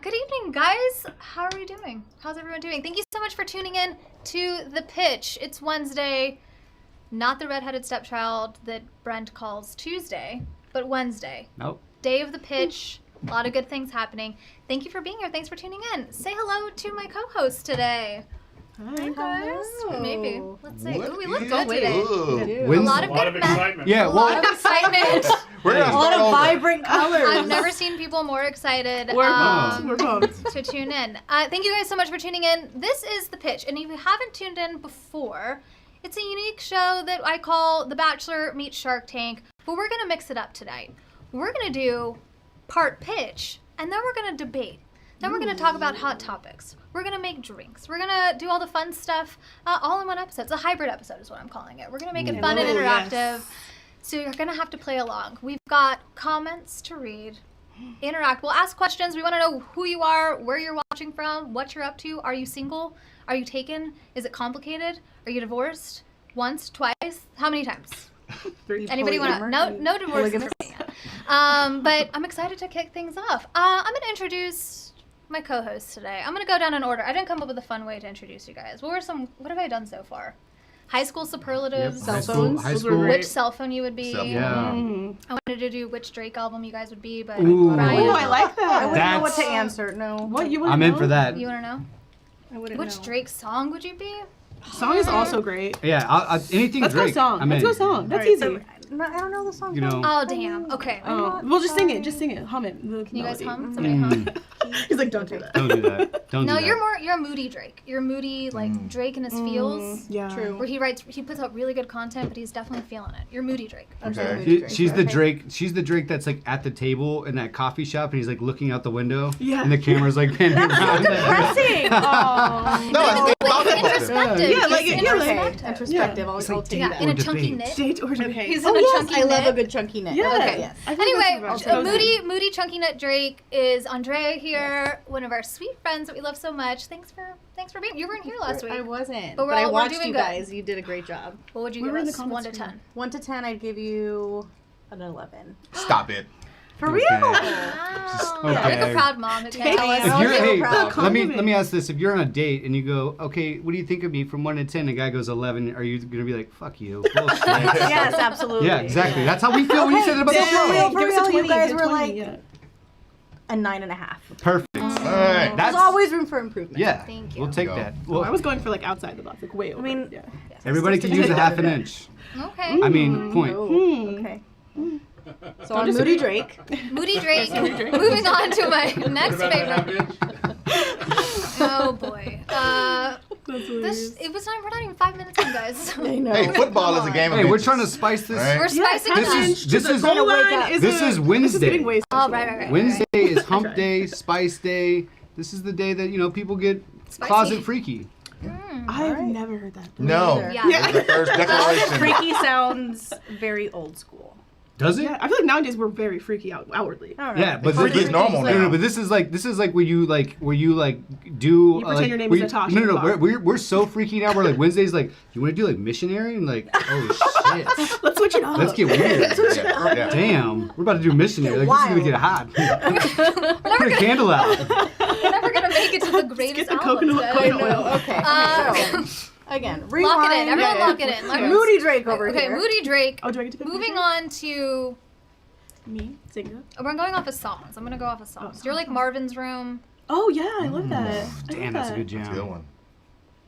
Good evening, guys. How are we doing? How's everyone doing? Thank you so much for tuning in to The Pitch. It's Wednesday, not the redheaded stepchild that Brent calls Tuesday, but Wednesday. Nope. Day of The Pitch. A lot of good things happening. Thank you for being here. Thanks for tuning in. Say hello to my co-host today. Hi, guys. Maybe. Let's see. What Ooh, we look is good today. it? A lot of A lot of good excitement. Yeah, A lot of excitement. We're gonna A lot start of over. vibrant colors. I've never seen people more excited We're pumped. We're pumped. to tune in. Thank you guys so much for tuning in. This is The Pitch, and if you haven't tuned in before, it's a unique show that I call The Bachelor meets Shark Tank, but we're going to mix it up tonight. We're going to do part pitch, and then we're going to debate. Then we're going to talk about hot topics. We're going to make drinks. We're going to do all the fun stuff all in one episode. It's a hybrid episode is what I'm calling it. We're going to make it fun and interactive. Yes. So you're going to have to play along. We've got comments to read, interact. We'll ask questions. We want to know who you are, where you're watching from, what you're up to. Are you single? Are you taken? Is it complicated? Are you divorced? Once? Twice? How many times? Anybody want to? No divorce for me. But I'm excited to kick things off. I'm going to introduce my co-host today. I'm going to go down in order. I didn't come up with a fun way to introduce you guys. What have I done so far? High school superlatives. Cell phones. High Those were school. great. Which cell phone you would be. Cell phone. Yeah. I wanted to do which Drake album you guys would be, but Ooh. Ryan, Oh, I like that. I wouldn't know what to That's- answer. No. What you would I'm in for that. you want to know? I wouldn't Which know. Drake song would you be? Song is also great. Yeah, anything Let's Drake. go song. I'm Let's in. go song. That's Alright, easy. so, no, I don't know the song. You know. Oh, damn. Okay. Oh, well, just sing it. Just sing it. Hum it. The Can you guys melody. hum? Somebody hum. He's like, don't do that. Don't do that. Don't No, do you're that. a moody Drake. You're moody, like Drake in his feels. Yeah. True. Where he puts out really good content, but he's definitely feeling it. You're moody Drake. Okay. She's the Drake. She's the Drake that's like at the table in that coffee shop, and he's like looking out the window. Yeah. And the camera's like panning around. Depressing. Oh. No, it's about Like, that. introspective. Yeah, like, He's yeah, like- introspective. Introspective. I'll take Yeah, that. in a Or chunky debate. knit. Date or Okay. He's Oh, in a yes, chunky I love knit. a good chunky knit. Yeah. Okay. Yes. I think Anyway, that's what moody chunky nut Drake is Andrea here, one of our sweet friends that we love so much. Thanks for being. You weren't here last week. I wasn't. But But I we're watched doing you good. guys. You did a great job. What would you We give were in the us? 1 comments to too. 10. 1 to 10, I'd give you an 11. Stop it. For real? Wow. Okay. Like a proud mom. That can't tell us. If you're, so hey, proud. let me ask this: if you're on a date and you go, okay, what do you think of me from 1 to 10? The guy goes 11. Are you gonna be like, fuck you? Bullshit. Yes, absolutely. Yeah, exactly. That's how we feel when you said it about the Okay. show. For real, Give us a 20, you guys give were 20, like yeah. a 9.5. Perfect. All right. That's There's always room for improvement. yeah. Thank you. We'll take Go. that. Oh, I Well, was going for like outside the box, like way over. mean- yeah. everybody can use a half an inch. Okay. I mean, point. Oh, okay. So I'm Moody Drake. Moody Drake. Moving on to my next What about the favorite. half inch? Oh boy. That's hilarious. We're not even 5 minutes in, guys. I know. Hey, football is a game of Hey, we're inches. trying to spice this. Right? We're spicing it This up. is this is Goal line up. is This a- is Wednesday. This is getting way Oh, sexual. right. Wednesday is hump Okay. day, spice day. This is the day that people get Spicy. closet freaky. I've never heard that. No. neither. Yeah. That's the first declaration. Freaky sounds very old school. Does it? Yeah, I feel like nowadays we're very freaky outwardly. All right. Yeah, but Freaky this is normal No, now. but this is like where you do You pretend like, your name where is you- Natasha No, in no, the bar. we're so freaky now. We're like Wednesdays like, you want to do like missionary and like, oh shit, Let's switch it up. let's get weird. Yeah, yeah. Damn, we're about to do missionary. Like this is gonna get hot. Put a candle out. We're never gonna make it to the greatest the album. coconut today. oil. Okay. So, again, rewind. Lock it in. Everyone Yeah. lock it in. Like, Moody Drake over Okay, here. Moody Drake. Oh, do I get to pick Moving my on to, Me, Zinga. we're going off of songs. I'm gonna go off of songs. You're like Marvin's Room. Oh yeah, I love that. Damn, that's a good That's a good jam. one.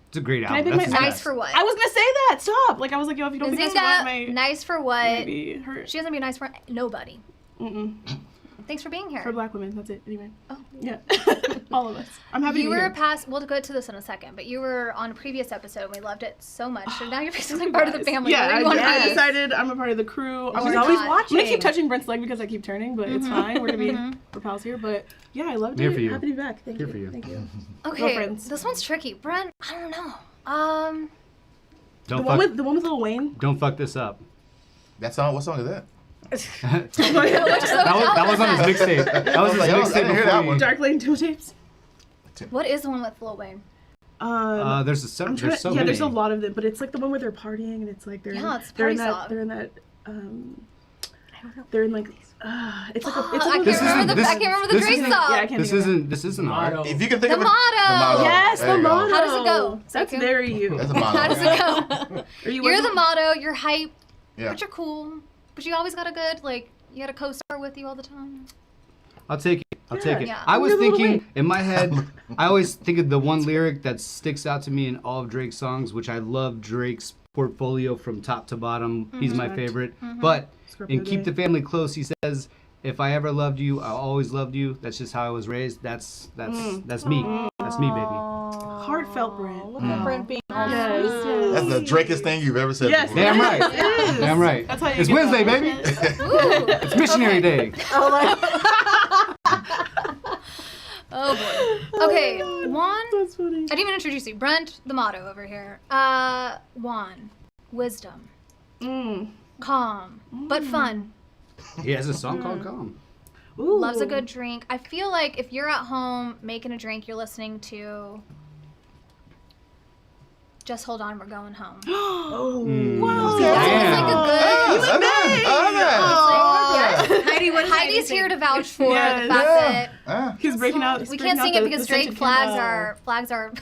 It's a great Can I album. pick That's my- his Nice best. for what? I was gonna say that. Stop. Like I was like, yo, if you don't think that's Zinga, my nice for what? maybe her. She doesn't be nice for nobody. Mm-mm. Thanks for being here. For black women, that's it. Anyway. Oh. Yeah. All of us. I'm happy You to be were here. past. We'll go to this in a second, but you were on a previous episode. And we loved it so much. So now you're basically part of the family. Yeah, Where do you want to I be? decided I'm a part of the crew. I'm She's gonna always not. watching. I'm gonna keep touching Brent's leg because I keep turning, but it's fine. We're gonna be we're pals here. But yeah, I loved Here it. for you. Happy to be back. Thank Here you. for you. Thank you. Okay, friends. this one's tricky. Brent, I don't know. The Don't one fuck. with Lil Wayne. Don't fuck this up. That song. What song is that? That was on his mixtape. That was his I mixtape didn't hear that before. one. Dark Lane Two Tapes. What is the one with Lil Wayne? There's so I'm trying there's to, so yeah, many. there's a lot of them, but it's like the one where they're partying and it's like they're Yeah, it's they're in party that song. they're in that they're in like It's like a. I It's can't like This remember isn't- the this- I can't remember the this Drake isn't- song. Yeah, I can't. This isn't art. Motto. If you can think The of it, motto. Yes, There the you go. motto. How does it go? That's Psycho? very you. That's a motto. How does it go? Are you You're working- the motto. You're hype, Yeah. but you're cool. But you always got a good you got a co-star with you all the time. I'll take it. I'll take it. Yeah. I was You're a little thinking in my head, I always think of the one lyric that sticks out to me in all of Drake's songs, which I love Drake's portfolio from top to bottom. He's my favorite. But in Keep the Family Close, he says, "If I ever loved you, I always loved you. That's just how I was raised. That's me. That's me, baby." Heartfelt, Brent. Look at Brent being all Yes. sweet. That's the Drakest thing you've ever said. Yes. before. Damn right. It is. Damn right. That's how you It's get Wednesday, that. baby. Ooh. It's missionary day. Oh my. Oh boy. Okay, Juan. That's funny. I didn't even introduce you. Brent, the motto over here. Juan, wisdom, calm, but fun. He has a song called Calm. Ooh. Loves a good drink. I feel like if you're at home making a drink, you're listening to Just Hold On, We're Going Home. Wow. That's like a good. Heidi, what Heidi's here to vouch for Yes. the fact that He's breaking out. we can't sing it because Drake flags are.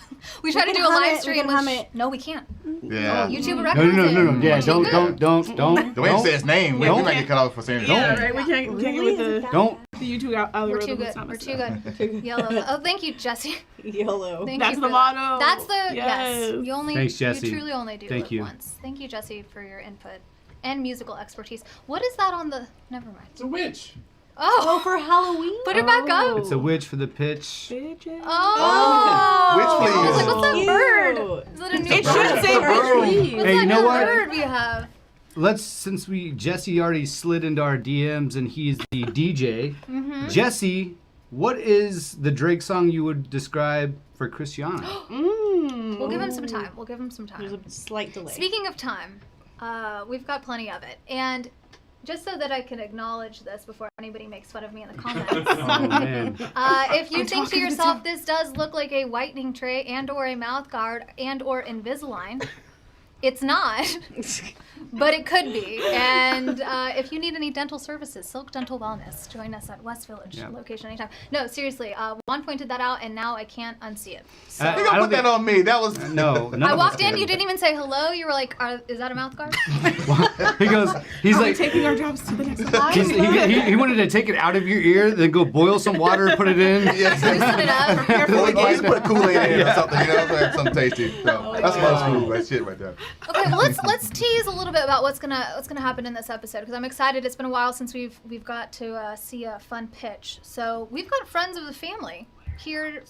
We tried to can do a hum live it, we stream. can hum which- it. No, we can't. Yeah. YouTube No, records no, it. no, no. Yeah, We're too good. don't. The way you say his name, we Don't. might get cut off for saying his Yeah, name. right. We can't get with the Don't. YouTube algorithm. We're too It's good. not We're messed too up. good. Yellow. Oh, thank you, Jesse. YOLO. Thank That's you the for that. motto. That's the Yes. You only. Thanks, Jesse. You truly only do Thank live you. once. Thank you, Jesse, for your input and musical expertise. What is that on the? Never mind. It's a witch. Oh, For Halloween? put it back up. It's a witch for the pitch. Bitches. Oh. Which I was like, please? what's that Cute. bird? Is it a new It bird? should say Bird. please. What's Hey, that you know new what? bird we have? Since Jesse already slid into our DMs and he's the DJ. Jesse, what is the Drake song you would describe for Christiana? We'll give him some time. We'll give him some There's time. a slight delay. Speaking of time, we've got plenty of it. And just so that I can acknowledge this before anybody makes fun of me in the comments, Oh man. if you think to yourself, this does look like a whitening tray and or a mouth guard and or Invisalign, it's not. But it could be. And if you need any dental services, Silk Dental Wellness, join us at West Village Yeah. location anytime. No, seriously, Juan pointed that out, and now I can't unsee it. So I You gonna don't put that think- on me? That was No, none I of walked us in, did. you didn't even say hello. You were like, is that a mouth guard? He goes. He's Are we like. taking our jobs to the next level? He wanted to take it out of your ear, then go boil some water, put it in. Loosen it up. Or just put Kool-Aid in or something, you know, like something tasty. So that's my school. That shit right there. Okay, well, let's tease a little bit about what's gonna happen in this episode because I'm excited. It's been a while since we've got to see a fun pitch. So we've got friends of the family here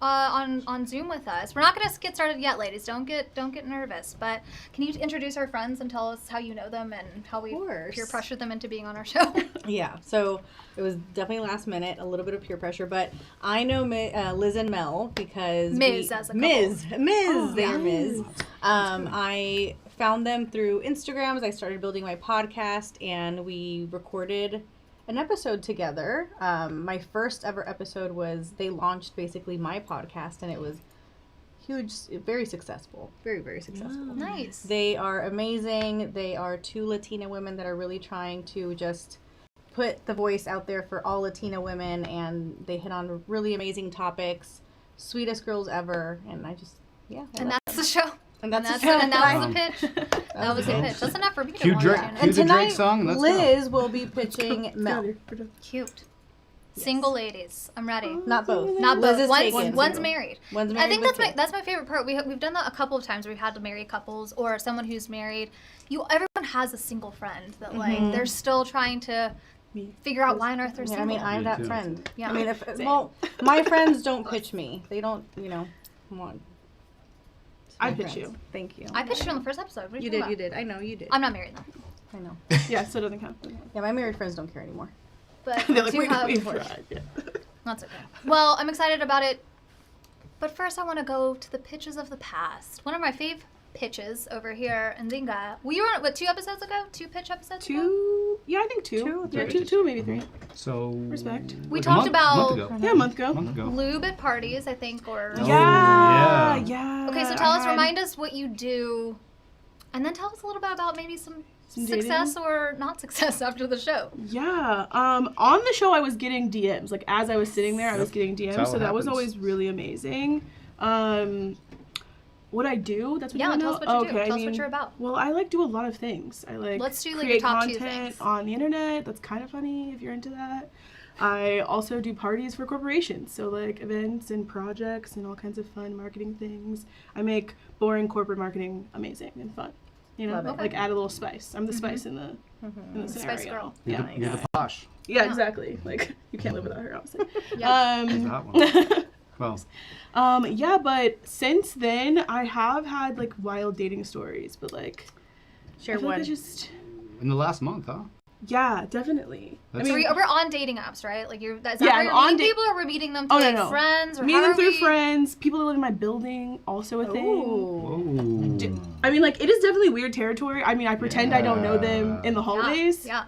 on Zoom with us. We're not gonna get started yet, ladies. Don't get nervous. But can you introduce our friends and tell us how you know them and how we course. peer pressured them into being on our show? Yeah, so it was definitely last minute, a little bit of peer pressure, but I know Liz and Mel because Ms. as a couple. Ms. They are Ms. I found them through Instagram as I started building my podcast, and we recorded an episode together. My first ever episode was they launched basically my podcast, and it was huge, very successful, very, very successful. Nice. They are amazing. They are two Latina women that are really trying to just put the voice out there for all Latina women, and they hit on really amazing topics. Sweetest girls ever, and I just, yeah. I And love that's them. the show. And that's And the that show. was the pitch. That was the pitch. That's enough for me to Cue want Drake. to tune in. Cue And the Drake tonight, song. Let's go. Liz will be pitching Mel. Cute. Single ladies. I'm ready. Not both. Not Liz both. is One's taken. married. One's I married think with that's my favorite part. We've done that a couple of times. We've had to marry couples or someone who's married. Everyone has a single friend that like they're still trying to figure out why on earth they're Yeah, I single. mean, I'm Me that too. friend. Yeah. I mean, my friends don't pitch me. They don't, want. I my pitch friends. you. Thank you. I pitched you on the first episode. What are You talking did. about? I know you did. I'm not married though. I know. Yeah, so it doesn't count. Yeah, my married friends don't care anymore. But They're like, do we have, tried. Yeah. that's okay. Well, I'm excited about it. But first I want to go to the pitches of the past. One of my fave pitches over here in Zinga. We were on 2 episodes ago? 2 pitch episodes ago? 2? Yeah, I think 2. Two, Yeah, three. 2, maybe 3. So Respect. We a talked month- about- month ago. Yeah, a month ago. Month ago. Lube at parties, I think, or... Oh, Yeah. yeah. Yeah. Okay, so tell us, remind us what you do And then tell us a little bit about maybe some dating? success or not success after the show. Yeah. On the show, I was getting DMs. Like, as I was sitting there, I was getting DMs. how So it that was happens. always really amazing. What I do? That's what Yeah, you want to tell know? us what you do. Okay, Tell us what you're about. Well, I like do a lot of things. I like Let's do, like, create your top 2 content things. on the internet. That's kind of funny if you're into that. I also do parties for corporations, so like events and projects and all kinds of fun marketing things. I make boring corporate marketing amazing and fun. You know, Love it. like add a little spice. I'm the spice in the Spice scenario. girl. Yeah, You're the posh. yeah, exactly. Like you can't live without her, obviously. Yeah. That's that one. Well, Yeah, but since then I have had like wild dating stories, but like Share I feel like one. I just in the last month, huh? yeah, definitely. That's- So we're on dating apps, right? Like is that Yeah, where I'm you're on meeting da- people, or we're meeting them through Oh, no, like no. friends, or Meeting how them are through we- friends, people that live in my building, also a thing. Ooh. Whoa. I mean, like, it is definitely weird territory. I mean, I pretend I don't know them in the holidays. Yeah.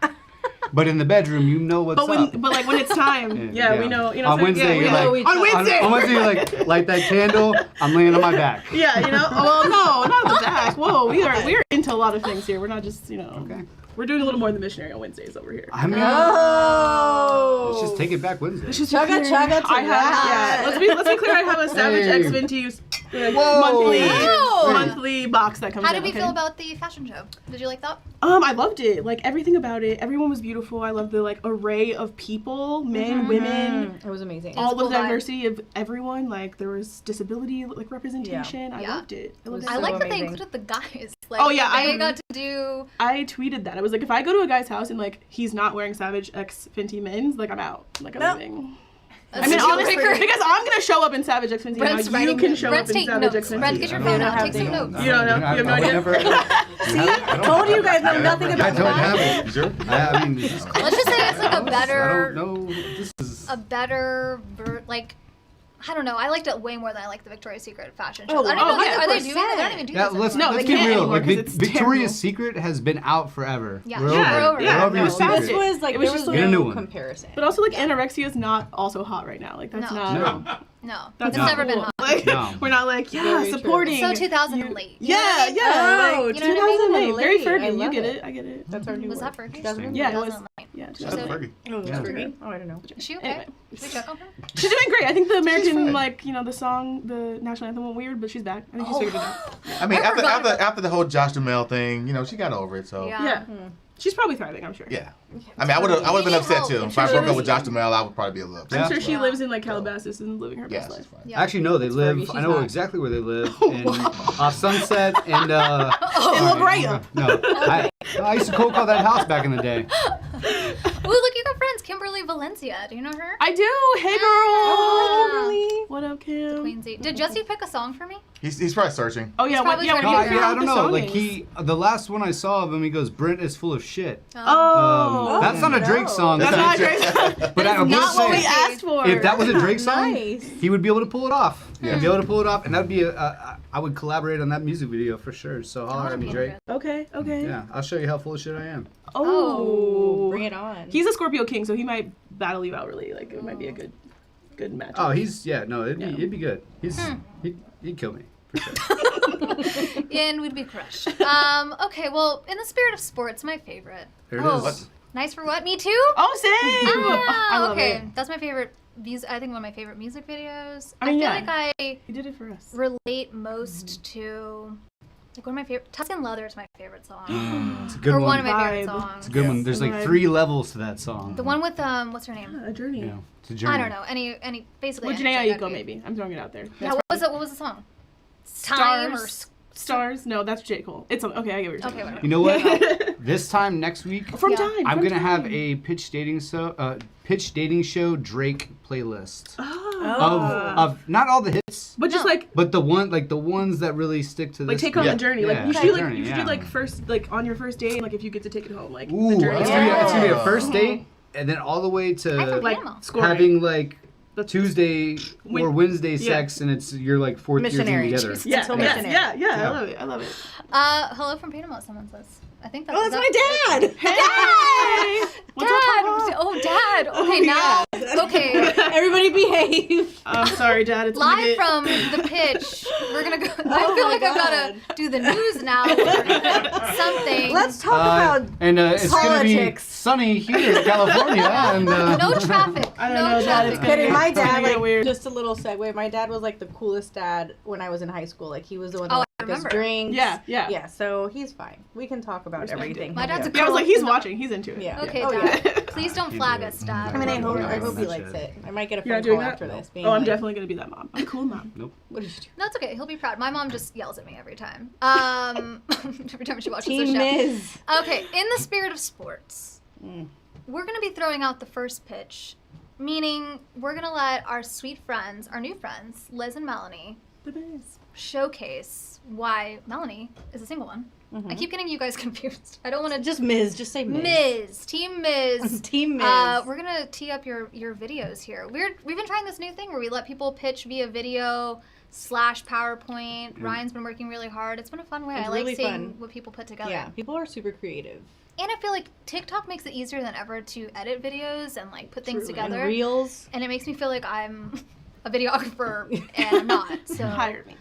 But in the bedroom, you know what's But up. but like when it's time, yeah, we know. You know, On so- Wednesday, yeah, you're yeah. like, on Wednesday. On Wednesday, you're like, light that candle. I'm laying on my back. Yeah, you know. Well, no, not the back. Whoa, we're into a lot of things here. We're not just Okay. We're doing a little more than missionary on Wednesdays over here. I mean, Oh. let's just take it back Wednesday. It's just Chugga okay. chugga to I have, that. yeah. Let's be clear. I have a Savage Hey. X Ventus Whoa. Wow. monthly box that comes. How did out, we okay? feel about the fashion show? Did you like that? I loved it. Like everything about it. Everyone was beautiful. I loved the like array of people, men, women, It was amazing. all a cool the vibe. diversity of everyone. Like there was disability like representation. I Yeah. loved it. I loved was it. I so like that they amazing. included the guys. Like, Oh, yeah, they I- got to do. I tweeted that. I was like, if I go to a guy's house and like he's not wearing Savage X Fenty men's, like I'm out. Like I'm No. leaving. a I mean, deal honestly, breaker. because I'm gonna show up in Savage X Fenty. Brent's Now you writing can notes. show Brent's up in taking Savage notes. X Fenty. Brent, get your I phone don't out. have Take some the- notes. You don't know. You have no idea. Told you guys know nothing I about don't have that. it. You sure? I mean, this is Let's just say it's like a I better, don't know. This is. like, I don't know. I liked it way more than I liked the Victoria's Secret fashion show. Oh, I don't know. yeah, Are they doing that? They don't even do Yeah, this let's anymore. No, let's they get can't real. anymore Like 'cause it's Victoria's terrible. Secret has been out forever. Yeah, We're sure. over Yeah, it. yeah, We're over no, your Savage This secret. was like It was there just was Get a new no one. comparison. But also like anorexia is not also hot right now. Like that's No. not. No. No, That's it's not never been cool. hot. Like, No. we're not like, yeah, Very true. supporting. So 2000 and late. You know what I Yeah, mean? yeah. Oh, like, you know what I mean? 2008. Very Late. I Fergie. You love get it. it. I get it. That's our new Was word. that for? Yeah, it was. 2008. Yeah. She That's said- Fergie. Oh, that's Yeah. Fergie. Oh, I don't know. Is she okay? Anyway. Should we check on her? She's doing great. I think the American, fine. like, you know, the song, the national anthem went weird, but she's back. I think she's figured it out. I mean, I after forgot about after the whole Josh Duhamel thing, you know, she got over it. So Yeah. Yeah. She's probably thriving, I'm sure. yeah. I mean, I would have been need upset help. too. I'm If I sure broke she up with was- Josh Duhamel, I would probably be a little upset. I'm sure she Yeah. lives in, like, Calabasas and living her Yeah, best she's life. fine. Yeah. Actually, no, they live. Fergie, I she's know not. exactly where they live. In Sunset and. In La Brea. No, I used to cold call that house back in the day. Ooh, look, you got friends. Kimberly Valencia. Do you know her? I do. Hey, girl. Oh, Kimberly. What up, Kim? Queensy. Did Jesse pick a song for me? He's probably searching. Oh, yeah. He's probably trying to No, figure yeah, out I don't know. Like the last one I saw of him, he goes, "Brent is full of shit." Oh. That's not a Drake no. song. That's not Drake. great. But I will not what say, we asked for. if that was a Drake song, Nice. he would be able to pull it off. Yeah. He'd be able to pull it off, and that'd be I would collaborate on that music video for sure. So holler at me, Drake. Okay, okay. Yeah, I'll show you how full of shit I am. Oh. Bring it on. He's a Scorpio king, so he might battle you out really. Like, it might be a good match. Oh, it'd be good. He'd kill me for sure. And we'd be crushed. Okay, well, in the spirit of sports, my favorite. There it Oh, is. Nice for what? Me too? Oh, same! I Ah, love okay. it. That's my favorite. I think one of my favorite music videos. I mean, feel yeah. like I He did it for us. relate most to, like, one of my favorite. Tuscan Leather is my favorite song. It's a good Or one. one of my favorite Vibe. songs. It's a good one. There's like Vibe. 3 levels to that song. The one with what's her name? A journey. Yeah, it's a journey. I don't know. Any basically. With any Janae chick, Aiko, I'd be- maybe. I'm throwing it out there. Yeah. That's What was the song? Time or Stars? No, that's J. Cole. It's okay. I get what you're saying. Okay, whatever. You know what? This time next week, From Yeah. time. I'm from gonna have time. a pitch dating show Drake playlist Oh. of not all the hits, But just No. like but the ones that really stick to like this. take on Yeah. the journey. Yeah. Like you should Okay. do like Journey, you should yeah. do like first like on your first date, like if you get to take it home, like Ooh, the journey. it's gonna be a first Mm-hmm. date, and then all the way I'm to from like Panama. scoring. having like The- Tuesday Wed- or Wednesday yeah. sex, and it's you're like 4th year Missionary. together. Jesus. yeah, Until yeah, missionary. yeah, Yeah. I love it. I love it. Hello from Panama. Someone says. I think that's. Oh, that's my dad. Hey! What's up, Dad! Papa? Oh, Dad! Okay, now. Okay. Everybody behave. I'm sorry, Dad. It's Live gonna get... from the pitch, we're gonna go. I Oh feel my like I've God. gotta do the news now or something. Let's talk about and it's going to be politics. sunny here in California. And, no traffic. I don't no know, Dad. traffic. It's gonna kidding. My It's gonna dad, get like, weird. just a little segue. My dad was like the coolest dad when I was in high school. Like he was the one that Oh, would I make us remember. drinks. Yeah. So he's fine. We can talk about Respect it. everything. My dad's a Yeah, I was like, he's No. watching. He's into it. Yeah. Okay, Oh, Dad. yeah. Please don't You flag do. us, Dad. I mean, I hope Yeah, he that likes shit. it. I might get a You're phone not doing call that? after this. Being Oh, I'm like, definitely gonna be that mom. I'm a cool mom. What did you do? No, it's okay. He'll be proud. My mom just yells at me every time. every time she watches the Team show. Miz. Okay, in the spirit of sports, we're going to be throwing out the first pitch, meaning we're going to let our sweet friends, our new friends, Liz and Melanie, The best. showcase why Melanie is a single one. I keep getting you guys confused. I don't want to Just Miz. Just say Miz. Miz, Team Miz. Team Miz. We're gonna tee up your videos here. We've been trying this new thing where we let people pitch via video / PowerPoint. Ryan's been working really hard. It's been a fun way. It's I like really seeing fun. what people put together. Yeah, people are super creative. And I feel like TikTok makes it easier than ever to edit videos and like put things Truly. together. And reels. And it makes me feel like I'm a videographer and I'm not. So Hire me.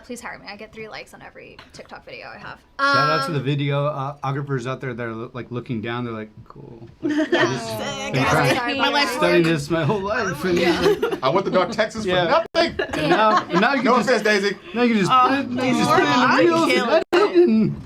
please hire me. I get 3 likes on every TikTok video I have. Shout out to the videographers out there that are like looking down. They're like, cool. Like, Sick. been Yeah, trying- sorry, My life's studying work. this my whole life, and, I went to North Texas Yeah. for nothing. and now you No can offense, just Daisy. now you can just put it, now you just put it in I the reels and can't- edit it and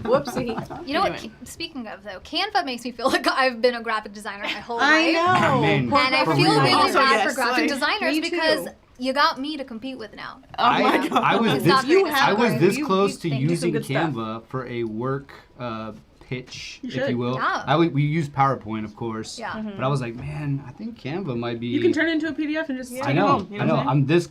Whoopsie. You know what? Anyway. Speaking of though, Canva makes me feel like I've been a graphic designer my whole I life. know. Man. Poor And I For feel real. really Also, bad yes, for graphic like, designers me too. because you got me to compete with now. Oh my God. I was It's this not great, it's I not was great. this You- close to thank you. using Some good stuff. Canva for a work pitch, You if should. you will. Yeah. We use PowerPoint, of course. Yeah. Mm-hmm. But I was like, man, I think Canva might be. You can turn it into a PDF and just take I it know. home. You know I know. what I'm I'm this.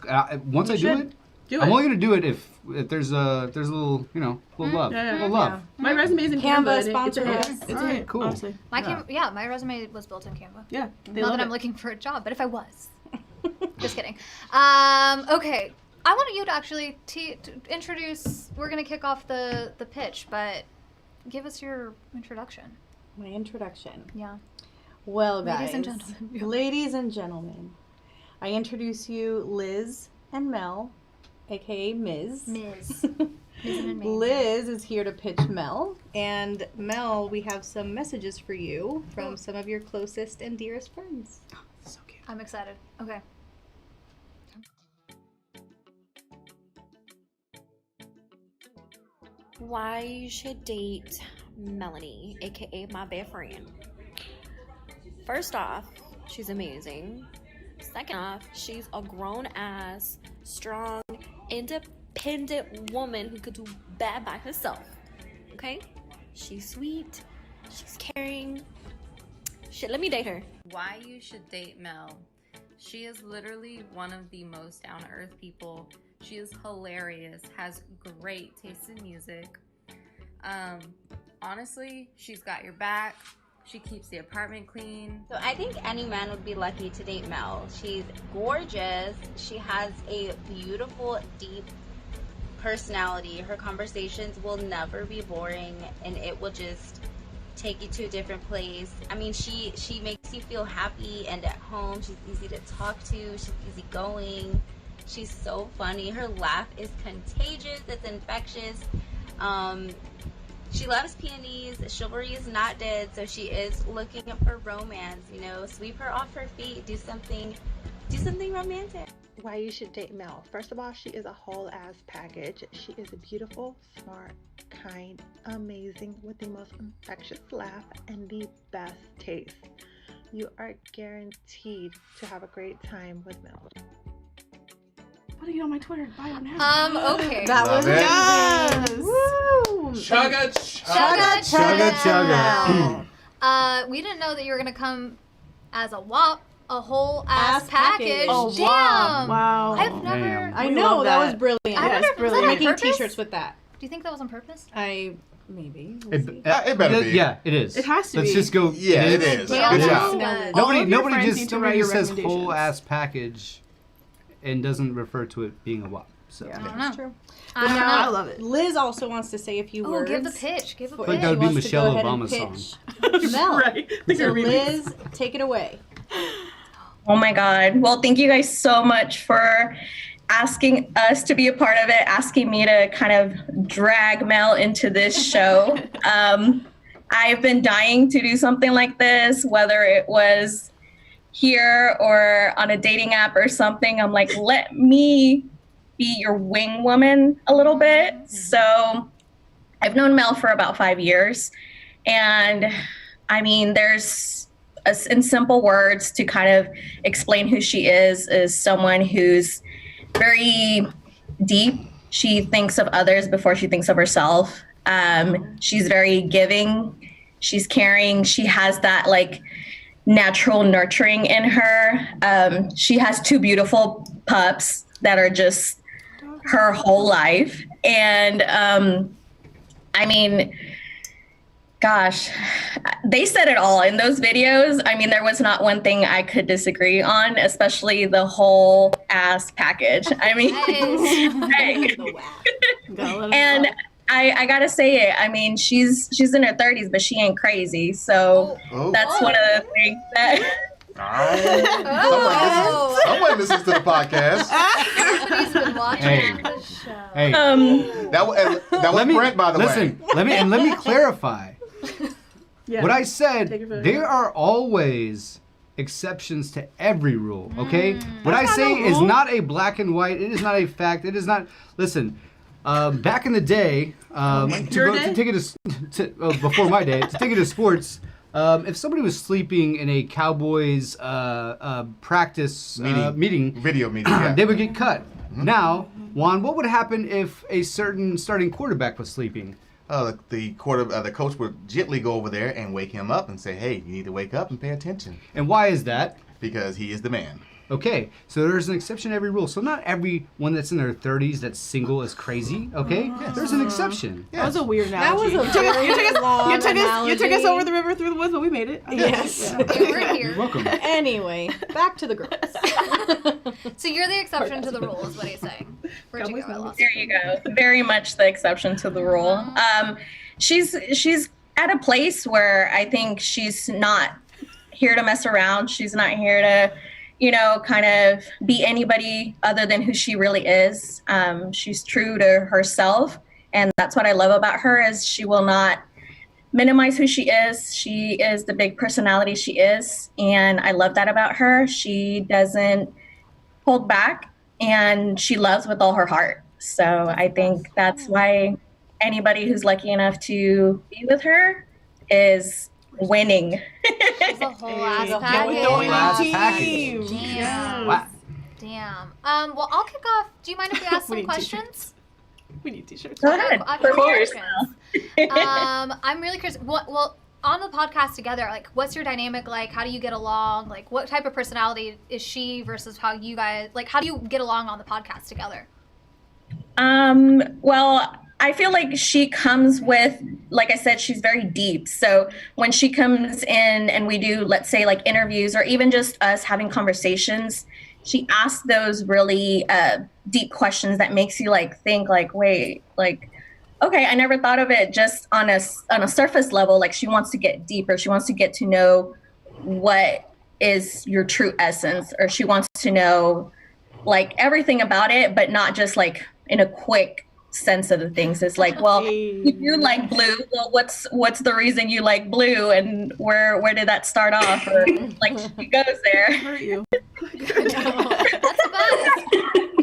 Once You I do should. it, Do I'm it. only gonna do it if there's a little little love, Yeah, yeah. little love. My resume's in Canva Canva. and It's a sponsor hit. us. It's a Alright, hit. cool. Honestly. My resume was built in Canva. Yeah. They Not love that I'm it. looking for a job, but if I was. Just kidding. Okay. I want you to actually to introduce. We're gonna kick off the pitch, but give us your introduction. My introduction. Yeah. Well, guys. Ladies and gentlemen. Ladies and gentlemen, I introduce you Liz and Mel, aka Miz. Ms. and Maid. Liz is here to pitch Mel, and Mel, we have some messages for you from some of your closest and dearest friends. So cute. I'm excited. Okay. Why you should date Melanie, aka my best friend. First off, she's amazing. Second off, she's a grown ass, strong, independent woman who could do bad by herself. Okay? She's sweet, she's caring. Shit, let me date her. Why you should date Mel. She is literally one of the most down-to-earth people. She is hilarious, has great taste in music. Honestly, she's got your back. She keeps the apartment clean. So I think any man would be lucky to date Mel. She's gorgeous. She has a beautiful, deep personality. Her conversations will never be boring, and it will just take you to a different place. I mean, she makes you feel happy and at home. She's easy to talk to. She's easygoing. She's so funny. Her laugh is contagious. It's infectious. She loves peonies. Chivalry is not dead, so she is looking for romance. You know, sweep her off her feet. Do something romantic. Why you should date Mel. First of all, she is a whole ass package. She is beautiful, smart, kind, amazing, with the most infectious laugh and the best taste. You are guaranteed to have a great time with Mel. How to get on my Twitter bio now? Okay. That Love was it. Yes. Woo! Chugga, Chugga, Chugga, chugga. We didn't know that you were gonna come as a whole ass Ass package. package. Oh, Damn. wow. I've Oh, never. damn. I We know, love that that. was brilliant. I wonder Yes, if was brilliant. that on Making purpose? t-shirts with that. Do you think that was on purpose? Maybe. We'll It, see. It better be. Yeah, it is. It has to Let's be. just go. Yeah, it is. We Good all job. know that. All of your Nobody friends just need to write your says recommendations. whole ass package and doesn't refer to it being a WAP. So Yeah, I don't that's know. true. I don't I know. love it. Liz also wants to say a few Oh, words. give the pitch. Give a for- I think pitch. that would she be wants to Michelle go ahead Obama's and pitch Mel. Right. Think So you're reading. Liz, take it away. Oh my God. Well, thank you guys so much for asking us to be a part of it, asking me to kind of drag Mel into this show. I've been dying to do something like this, whether it was here or on a dating app or something. I'm like, let me be your wing woman a little bit. So I've known Mel for about 5 years. And I mean, there's, in simple words, to kind of explain who she is someone who's very deep. She thinks of others before she thinks of herself. She's very giving. She's caring. She has that like natural nurturing in her. She has 2 beautiful pups that are just her whole life. And I mean, gosh, they said it all in those videos. I mean, there was not one thing I could disagree on, especially the whole ass package. I mean, and I gotta say it. I mean, she's in her 30s, but she ain't crazy. So that's one of the things that. Someone listens to the podcast. Somebody's been watching the show. Hey, that was Brent, by the way. Let me clarify. Yeah. What I Take said, it further. there are always exceptions to every rule, okay? What I That's say not a is rule. not a black and white. It is not a fact. It is not, listen, back in the day, Your day? to take it before my day, to take it to sports, if somebody was sleeping in a Cowboys practice meeting, Video meeting, yeah. they would get cut. Now, Juan, what would happen if a certain starting quarterback was sleeping? The coach would gently go over there and wake him up and say, "Hey, you need to wake up and pay attention." And why is that? Because he is the man. Okay, so there's an exception to every rule. So not everyone that's in their 30s that's single is crazy. Okay, there's an exception. That was a weird That analogy. was a very long you took us analogy. over the river through the woods, but we made it. Yes. We're here. You're welcome. Anyway, back to the girls. So you're the exception to the rule, is what he's saying. Where'd you go? I lost There you go. Very much the exception to the rule. She's at a place where I think she's not here to mess around. She's not here to, kind of be anybody other than who she really is. She's true to herself, and that's what I love about her is she will not minimize who she is. She is the big personality she is, and I love that about her. She doesn't hold back, and she loves with all her heart. So I think that's why anybody who's lucky enough to be with her is winning. It's a whole ass Go package. with the winning Ass team. package. Damn. Wow. Damn. Well, I'll kick off. Do you mind if we ask We some need questions? We need t-shirts. Go ahead. I have Of course. questions. I'm really curious. Well, on the podcast together, like, what's your dynamic like? How do you get along? Like, what type of personality is she versus how you guys, like, how do you get along on the podcast together? Well, I feel like she comes with, like I said, she's very deep. So when she comes in and we do, let's say, like interviews or even just us having conversations, she asks those really deep questions that makes you like think like, wait, like, okay, I never thought of it just on a surface level. Like she wants to get deeper. She wants to get to know what is your true essence, or she wants to know like everything about it, but not just like in a quick sense of the things. It's like, well, you like blue. Well, what's the reason you like blue, and where did that start off? Or like she goes there. Hurt you. That's the best.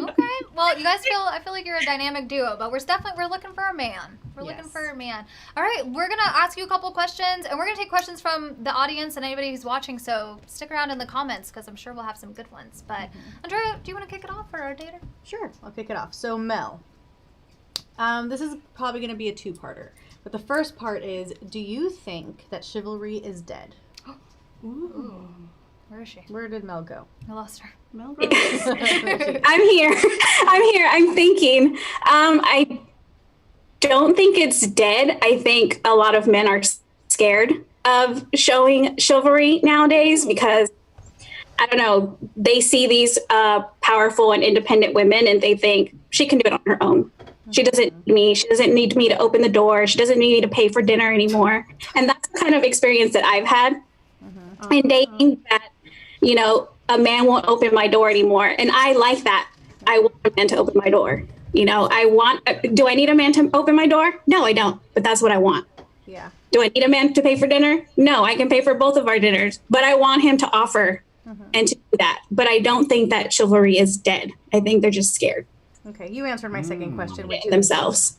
Okay. Well, you guys I feel like you're a dynamic duo, but we're looking for a man. We're looking for a man. All right, we're gonna ask you a couple questions, and we're gonna take questions from the audience and anybody who's watching. So stick around in the comments because I'm sure we'll have some good ones. But Andrea, do you want to kick it off for our dater? Sure, I'll kick it off. So Mel, this is probably going to be a two-parter, but the first part is: do you think that chivalry is dead? Ooh. Where is she? Where did Mel go? I lost her. Mel I'm here. I'm thinking. I don't think it's dead. I think a lot of men are scared of showing chivalry nowadays because, I don't know, they see these powerful and independent women, and they think she can do it on her own. She doesn't need me. She doesn't need me to open the door. She doesn't need me to pay for dinner anymore. And that's the kind of experience that I've had in dating, that, you know, a man won't open my door anymore. And I like that. I want a man to open my door. You know, do I need a man to open my door? No, I don't. But that's what I want. Yeah. Do I need a man to pay for dinner? No, I can pay for both of our dinners. But I want him to offer and to do that. But I don't think that chivalry is dead. I think they're just scared. Okay, you answered my second question, which is themselves.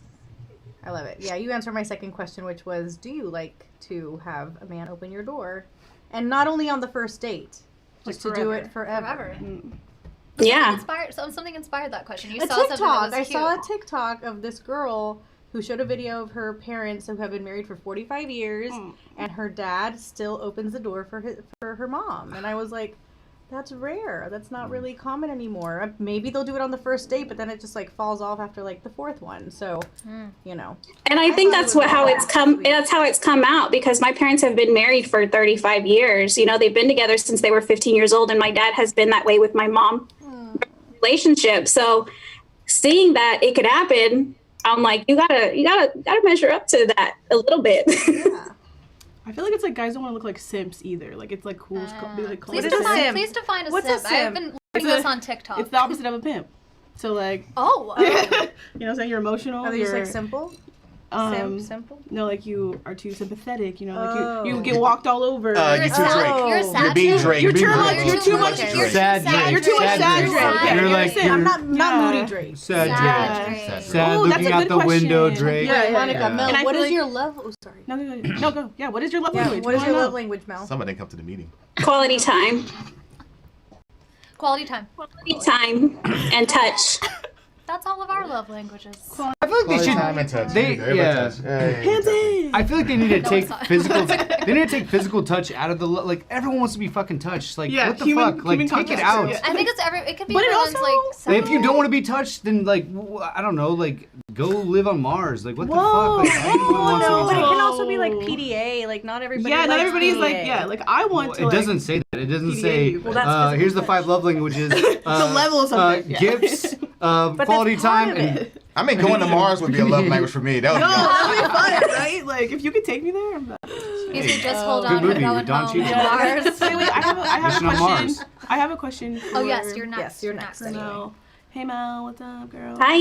I love it. Yeah, you answered my second question, which was, do you like to have a man open your door? And not only on the first date, just to do it forever. Yeah. Something inspired that question. You A saw something that TikTok. was I cute. saw a TikTok of this girl who showed a video of her parents who have been married for 45 years, and her dad still opens the door for her mom. And I was like, that's rare. That's not really common anymore. Maybe they'll do it on the first date, but then it just like falls off after like the fourth one. So, you know. And I think that's how it's come out, because my parents have been married for 35 years. You know, they've been together since they were 15 years old, and my dad has been that way with my mom relationship. So seeing that it could happen, I'm like, you gotta measure up to that a little bit. I feel like it's like guys don't want to look like simps either. Like it's like cool to be like. Please define a What's simp. a simp? I've been learning this on TikTok. It's the opposite of a pimp. So like. Oh. You know what I'm saying? You're emotional. Are they just like simple? Simple? No, like you are too sympathetic. You know, like you get walked all over. You're too Drake. You're sad. You're being Drake. You're too much. Sad Drake. You're too much sad Drake. Drake. You're like I'm not moody Drake. Sad Drake. Sad Ooh, that's looking a out good the window, question. Drake. Yeah, Monica, Yeah. Mel, And I what feel is like- your love? Oh, sorry. No, go. Yeah, what is your love language? What is your Wanna love know? language, Mel? Somebody didn't come to the meeting. Quality time. Quality time. Quality time and touch. That's all of our love languages. I feel like they should. Time and touch. They yeah. Hands in. I feel like they need to take it's not. physical. They need to take physical touch out of the like. Everyone wants to be fucking touched. Like Yeah, what the human- fuck? Like human take it contact, out. yeah. I think it could be But it everyone's also- like. If you don't want to be touched, then like I don't know, like go live on Mars. Like what Whoa. the fuck? Like, everyone wants to No, be but it touched. can also be like PDA. Like not everybody. Yeah, not likes everybody's like PDA. like I want Well, to. it like, doesn't say that. It doesn't PDA say. you, but- Well, that's physical Here's the touch. 5 love languages. the level of something. Yeah. Gifts, But quality that's part time, of and it. I mean, going to Mars would be a love language for me. That would No, be that'd be fun, right? Like if you could take me there. I'm not. If you just hold Good on, movie we're with going Don home. Cheadle. Mars. Wait, I have a Mission on question. Mars. I have a question. Oh for- yes, you're next. Yes, you're next. Anyway. Mel. Hey Mel, what's up, girl? Hi.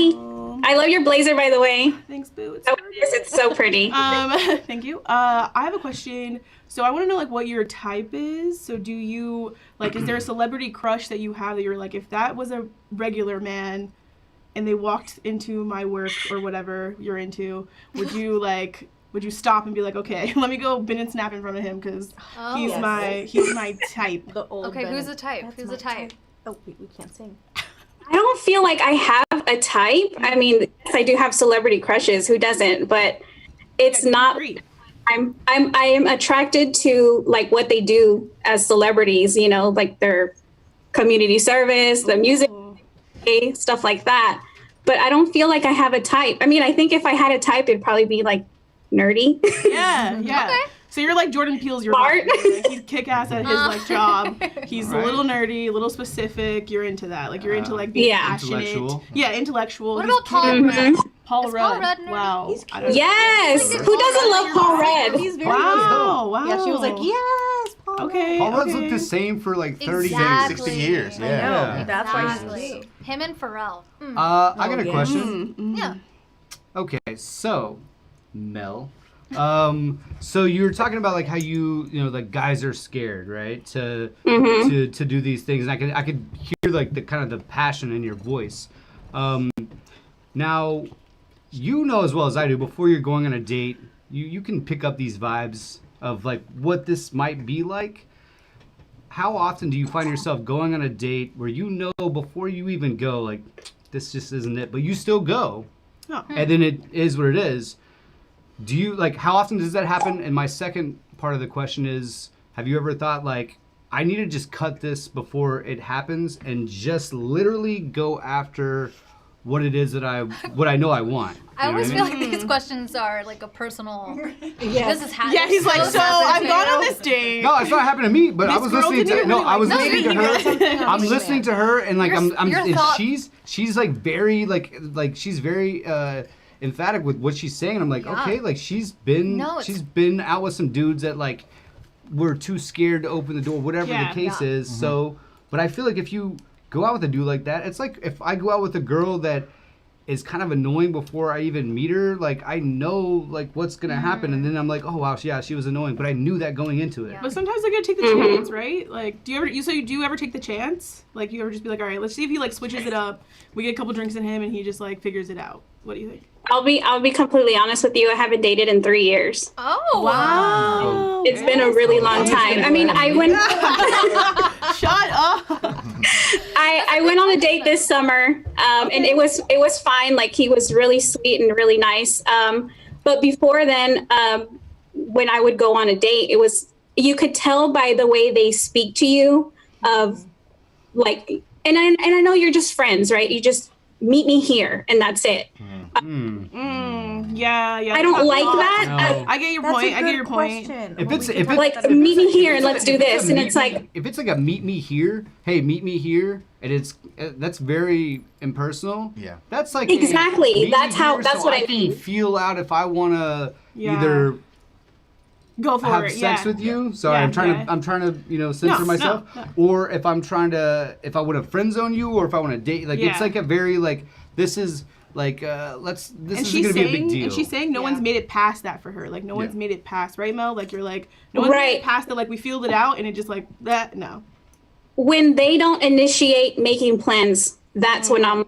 I love your blazer, by the way. Thanks, boo. It's Oh, yes, it's so pretty. Thank you. I have a question. So I want to know like what your type is. So do you like is there a celebrity crush that you have that you're like if that was a regular man and they walked into my work or whatever you're into, would you stop and be like, okay, let me go bin and snap in front of him because Oh, he's yes. my type. The old. Okay, who's the Bennett. type? That's Who's my the type? Oh, we can't sing. I don't feel like I have a type. I mean, yes, I do have celebrity crushes. Who doesn't? But it's not. Agree. I am attracted to like what they do as celebrities. You know, like their community service, the music, stuff like that. But I don't feel like I have a type. I mean, I think if I had a type, it'd probably be like nerdy. Yeah. Okay. So you're like Jordan Peele's your Smart. vibe. He's kick ass at his like job. He's Right. a little nerdy, a little specific. You're into that. Like you're into like being Yeah. passionate. Intellectual. Yeah, intellectual. What He's about Paul kicking- Rudd? Paul Is Rudd. Paul Rudd nerdy? Wow. He's I don't- Yes. Who doesn't love Paul Rudd? He's very Wow. Wow. Yeah, she was like, yes, Paul. Okay. Paul Rudd's okay. looked the same for like 30 Exactly. 60 years. I know. Yeah. That's why he's Exactly. Him and Pharrell. days. I got a yeah. question. Yeah. Okay, so Mel, so you were talking about like how you know like guys are scared, right? To do these things, and I could hear like the kind of the passion in your voice. Now, you know as well as I do, before you're going on a date, you can pick up these vibes of like what this might be like. How often do you find yourself going on a date where you know before you even go like this just isn't it, but you still go? Oh. And then it is what it is. Do you like how often does that happen? And my second part of the question is, have you ever thought like I need to just cut this before it happens and just literally go after what it is that I know I want. I You know always what feel mean? like these questions are like a personal. Yeah. This is happening. Yeah, he's like, so I've gone on this date. No, it's not happening to me, but I This was girl listening didn't to even no, really I was like listening to me. her. I'm listening to her, and like Your and thought- she's like very like she's very emphatic with what she's saying. I'm like, Yeah. okay, like she's been out with some dudes that like were too scared to open the door, whatever Yeah. the case Yeah. is. So, but I feel like if you go out with a dude like that, it's like if I go out with a girl that is kind of annoying before I even meet her, like I know like what's gonna happen, and then I'm like, oh wow, yeah, she was annoying, but I knew that going into it. Yeah. But sometimes I gotta take the chance, right? Like, do you ever take the chance? Like, you ever just be like, all right, let's see if he like switches it up. We get a couple drinks in him, and he just like figures it out. What do you think? I'll be completely honest with you. I haven't dated in 3 years. Oh Wow. It's been a really long time. I mean, I went Shut up. I went on a date this summer, and it was fine. Like, he was really sweet and really nice. But before then, when I would go on a date, you could tell by the way they speak to you of like, and I know you're just friends, right? You just meet me here and that's it. Yeah. I don't like that. No. I get your That's point. a I get good your point. question. If it's Like, meet me here and let's do this. And it's like, if it's like a meet me here, hey, meet me here, and it's that's very impersonal. Yeah. That's like Exactly. meet me That's how- here that's so what I can mean. feel out if I want to Yeah. either Go for have it. sex Yeah. with you. Sorry, Yeah, I'm trying yeah. to censor No, myself. no. Or if I want to friend zone you, or if I want to date, like Yeah. it's like a very like this is like this And isn't she's gonna be a big saying, deal. and she's saying no one's made it past that for her. Like no one's Yeah. made it past, right, Mel? Like you're like no one's made Right. it past that. Like we feel it out, and it just like that. No. when they don't initiate making plans, that's when I'm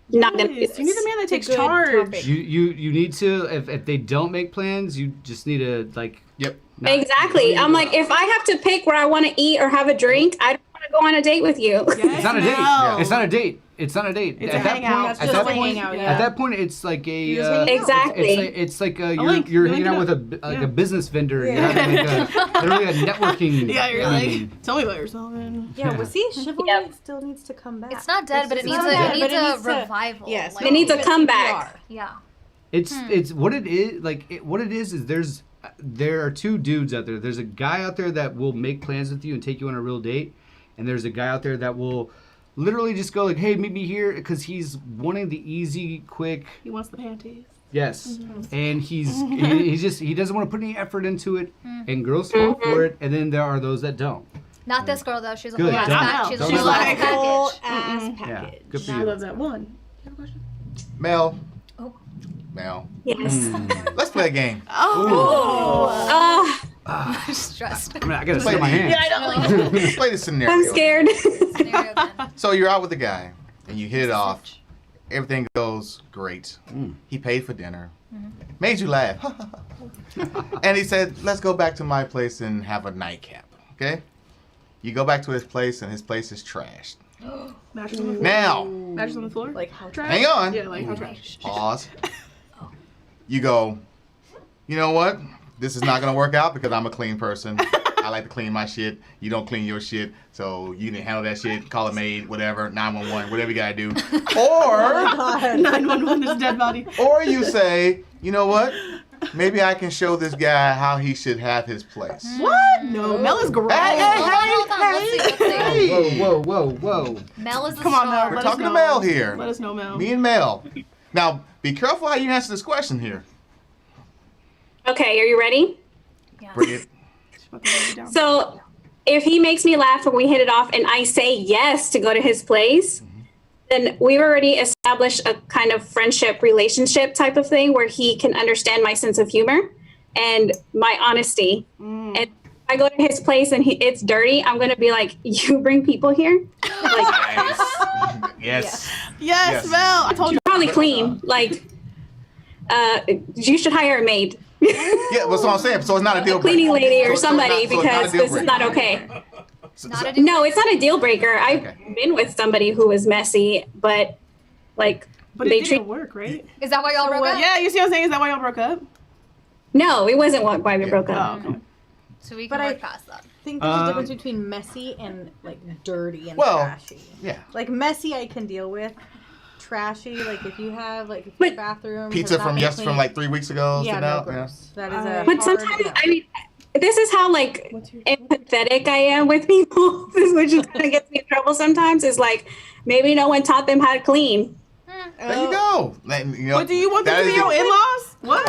not gonna do Yes, you need a man that takes Good charge. topic. you need to if they don't make plans, you just need to like Yep. not- Exactly. I'm like, if I have to pick where I want to eat or have a drink, I don't want to go on a date with you. It's not a date. No. It's not a date. It's not a date. It's at a that hangout. point, That's at just that a point, hangout, at yeah. that point, it's like a You're just hanging out. Exactly. It's like link. you're You're hanging out linking with up. a business vendor. And you're having literally a networking. Yeah, you're meeting. like, tell me about yourself. Man. Yeah, well, see, chivalry Yep. still needs to come back. It's not dead, but it needs not a dead, but it needs a to- revival. Yes, like, It needs a it's comeback. CPR. Yeah. It's what it is. What it is there are two dudes out there. There's a guy out there that will make plans with you and take you on a real date, and there's a guy out there that will literally just go like, hey, meet me here, because he's wanting the easy, quick. He wants the panties. Yes, and he doesn't want to put any effort into it, and girls fall for it, and then there are those that don't. Not this girl though. She's a Good. whole ass Don't- package. She's a don't whole let ass her- Whole package. ass Yeah, package. good for I you. love that one. You have a question? Mel. Oh. Mel. Yes. Let's play a game. Oh, I'm stressed. I mean, I gotta sit my hands. Let's play this scenario. I'm scared. Scenario then. So you're out with the guy, and you hit it off. Everything goes great. He paid for dinner. Made you laugh. And he said, let's go back to my place and have a nightcap. Okay? You go back to his place, and his place is trashed. Mattress on the floor. Now, Mattress on the floor. Like how trash? hang on. Yeah, like how trash. Pause. You go, you know what? This is not going to work out because I'm a clean person. I like to clean my shit. You don't clean your shit. So you didn't handle that shit. Call a maid, whatever, 911, whatever you got to do. Or 911. There's a dead body. Or you say, you know what? Maybe I can show this guy how he should have his place. What? No, Mel is gross. Hold on. Let's see. Whoa. Mel is the Come on, star. Mel. We're Let talking us to know. Mel here. Let us know, Mel. Me and Mel. Now, be careful how you answer this question here. Okay, are you ready? Yeah. Bring it. So, if he makes me laugh and we hit it off and I say yes to go to his place, then we've already established a kind of friendship relationship type of thing where he can understand my sense of humor and my honesty. And if I go to his place and it's dirty, I'm going to be like, you bring people here? Like, Yes. Yes, Mel. I told you. probably clean. Like, you should hire a maid. Yeah, that's what I'm saying. So it's not a deal breaker. Cleaning lady or So it's not- somebody so it's not a because deal this is not breaker. okay. Not a deal. No, it's not a deal breaker. I've Okay. been with somebody who was messy, but like But they it treat. didn't work, right? Is that why y'all broke up? Yeah, you see what I'm saying? Is that why y'all broke up? No, it wasn't why we broke Oh, up. okay. So we can But I- work past that. I think there's a difference between messy and like dirty and Well, trashy. Yeah. Like messy, I can deal with. trashy. Like if you have like if But- your bathroom Pizza has not from been from cleaned- like 3 weeks ago. Yeah, so no, now, gross. That is a But hard sometimes, no. I mean, this is how like empathetic I am with people, which is kind of gets me in trouble sometimes. Is like maybe no one taught them how to clean. There you go. You know, But do you want them that to be is your the- in-laws? What?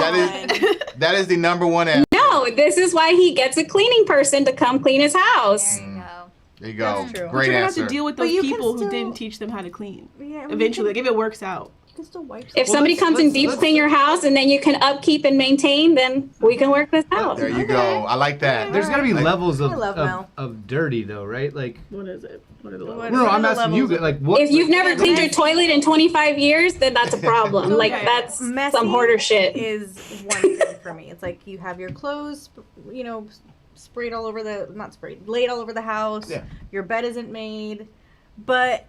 that is the number one answer. No, this is why he gets a cleaning person to come clean his house. There you go. There you go. That's true. But Great you're gonna answer. have to deal with But those you can people who still- didn't teach them how to clean. Yeah, Eventually, like if it works out. You can still wipe. If somebody comes and deep clean your house and then you can upkeep and maintain, then we can work this out. There you go. I like that. There's got to be Like- levels I love Mel. of dirty though, right? Like, What is it? What are the What- levels? no, what I'm are the asking you, levels? like, what? If you've never cleaned your toilet in 25 years, then that's a problem. Like Okay. that's Messy some hoarder shit. is one thing for me. It's like you have your clothes, you know, sprayed all over the not sprayed, laid all over the house. Yeah. Your bed isn't made, but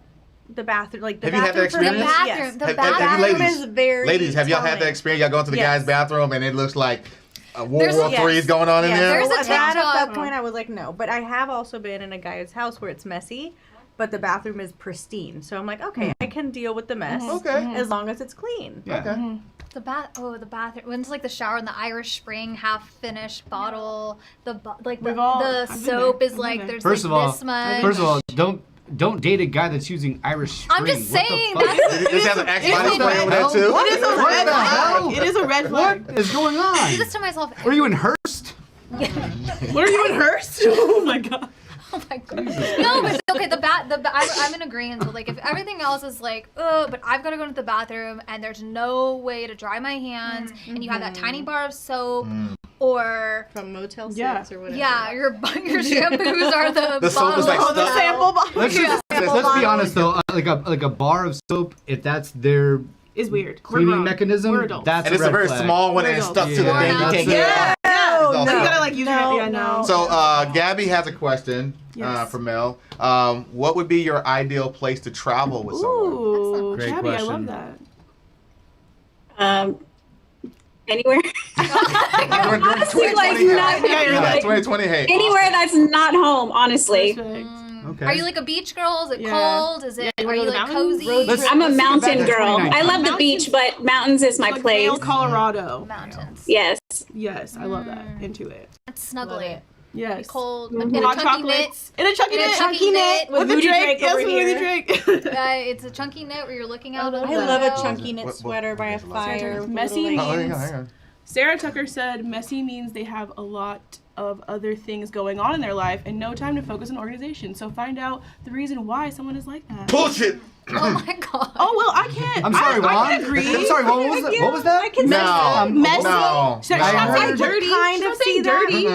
the bathroom, like the Have you had bathroom that for me, experience? yes. The Have bathroom. you bathroom ladies, is very ladies, have y'all had that telling. experience? Y'all go into the Yes. guy's bathroom and it looks like World There's- War III is going on in Yeah, there? There's a so at that TikTok. point I was like, no. But I have also been in a guy's house where it's messy, but the bathroom is pristine. So I'm like, okay, I can deal with the mess Okay. as long as it's clean. Yeah. Okay. The bathroom. When it's like the shower in the Irish Spring half finished bottle. The We've all- the I've been soap there. is I've like been there's First like of all, this much. first of all, don't date a guy that's using Irish Spring. I'm just What the saying, fuck? that's- Does it have an Axe It body is spray a over there too? What? It is a What red the flag. hell? It is a red flag. What is going I on? do this to myself. Were you in Hearst? What are you in Hearst? Oh my god. Oh my god. No, but okay, I'm in agreement. Like if everything else is like, but I've got to go to the bathroom and there's no way to dry my hands, and you have that tiny bar of soap, or From Motel 6 Yeah. or whatever. yeah, your shampoos are the The soap is like bottle. The stuff. sample bottle Let's be honest though. Like a bar of soap, if that's their is weird. We're cleaning grown. mechanism, We're adults. that's And it's a a red very flag. small one and it's We're stuck to the adults. thing. You Yeah. can't get it out. No, It's all So you stuff. gotta like use your yeah, no. So Gabby has a question Yes. for Mel. What would be your ideal place to travel with someone? Ooh, Great Gabby, I question. love that. Anywhere. During Honestly, 2020, like, yeah. not- Yeah, 2020, hey. Anywhere that's not home, honestly. Perfect. Okay. Are you like a beach girl? Is it Yeah. cold? Is it? Yeah, you Are wanna you go to like the mountains? cozy? Road trip. I'm a Let's take it back mountain to girl. 2019. I love the Mountains- beach, but mountains is my Like place. Vail, Colorado. Mountains. Yes. Yes, I love that. Into it. It's snuggly. it. Yes. Cold. Mhm. In a Hot chunky knit. chocolates. In a chunky In a knit. chunky knit. With the Moody Drake. Drake Yes, over with the here. Drake. It's a chunky knit where you're looking out. I of love the a chunky knit What- sweater by a fire. with a Messy little, Oh, hang means- on, hang on. Sarah Tucker said messy means they have a lot of other things going on in their life and no time to focus on organization. So find out the reason why someone is like that. Bullshit! Oh my god. Oh well, I can't. I'm sorry, Juan. I can agree. I'm sorry, Juan. What was that? What was that? I can No. Messy. No. She's I not saying heard- dirty. kind She's of not saying see that. dirty.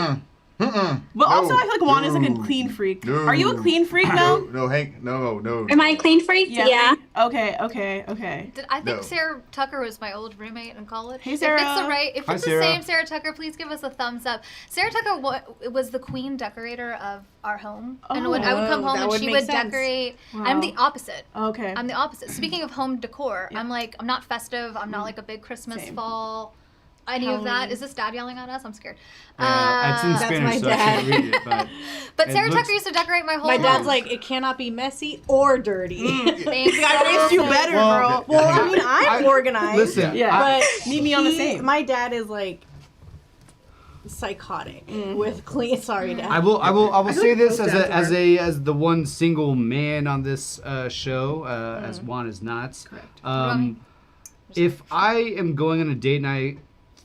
Mm-mm. But also, No. I feel like Juan is like a No. clean freak. No. Are you a clean freak, Mel? No, Hank. No. Am I a clean freak? Yeah. Okay. I think No. Sarah Tucker was my old roommate in college. Hey, Sarah. If Hi, it's Sarah. the same Sarah Tucker, please give us a thumbs up. Sarah Tucker was the queen decorator of our home, and when I would come Oh, home that and would she make would sense. decorate. Wow. I'm the opposite. Okay. I'm the opposite. Speaking of home decor, Yeah. I'm not festive. I'm not like a big Christmas, Same. fall, any of that. Halloween. Is this dad yelling at us? I'm scared. Yeah, it's in That's Spanish, my so I can't dad. read it. But But it Sarah looks- Tucker used to decorate my whole My home. dad's like, it cannot be messy or dirty. Thanks, I raised you better, girl. Well, I mean, I'm I- organized. listen, Yeah. but Meet me on the same. My dad is like psychotic with clean. Sorry, Dad. I will say this most as dads as the one single man on this show, as Juan is not. If I am going on a date and I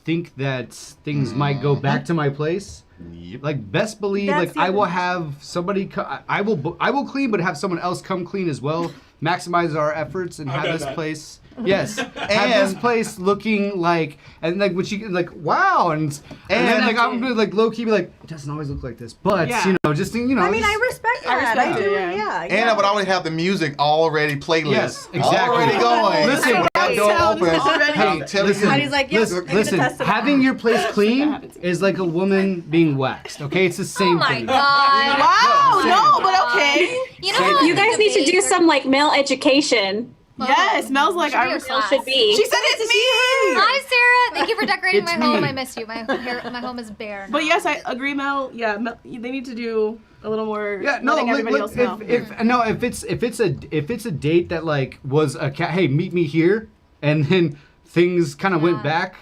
think that things might go back to my place, Yep. like best believe, That's like the I other will thing. have somebody. I will clean, but have someone else come clean as well. Maximize our efforts and have this place. Yes, have this place looking like, and like when she like wow, and then like I'm gonna like low key be like, it doesn't always look like this, but Yeah. you know, just I mean, I just- respect that. I respect do. it, yeah. Yeah. And I would always have the music already playlist. Yes, exactly. Already going. Listen, when that door sound opens, already- I'm telling listen, you. He's like, yep, listen, I'm gonna listen, test it out. having your place clean happens. is like a woman being waxed. Okay, it's the Oh same my thing. god. Wow, no, but okay. You know how You guys need to do some like male education. Yes, Mel's like, Should be I a was. class. Should be. She said it's me. Hi, Sarah. Thank you for decorating It's my home. me. I miss you. My home is bare. But now. yes, I agree, Mel. Yeah, Mel, they need to do a little more. Yeah, no. letting everybody else know. If it's a date that like was a hey, meet me here, and then things kind of went back.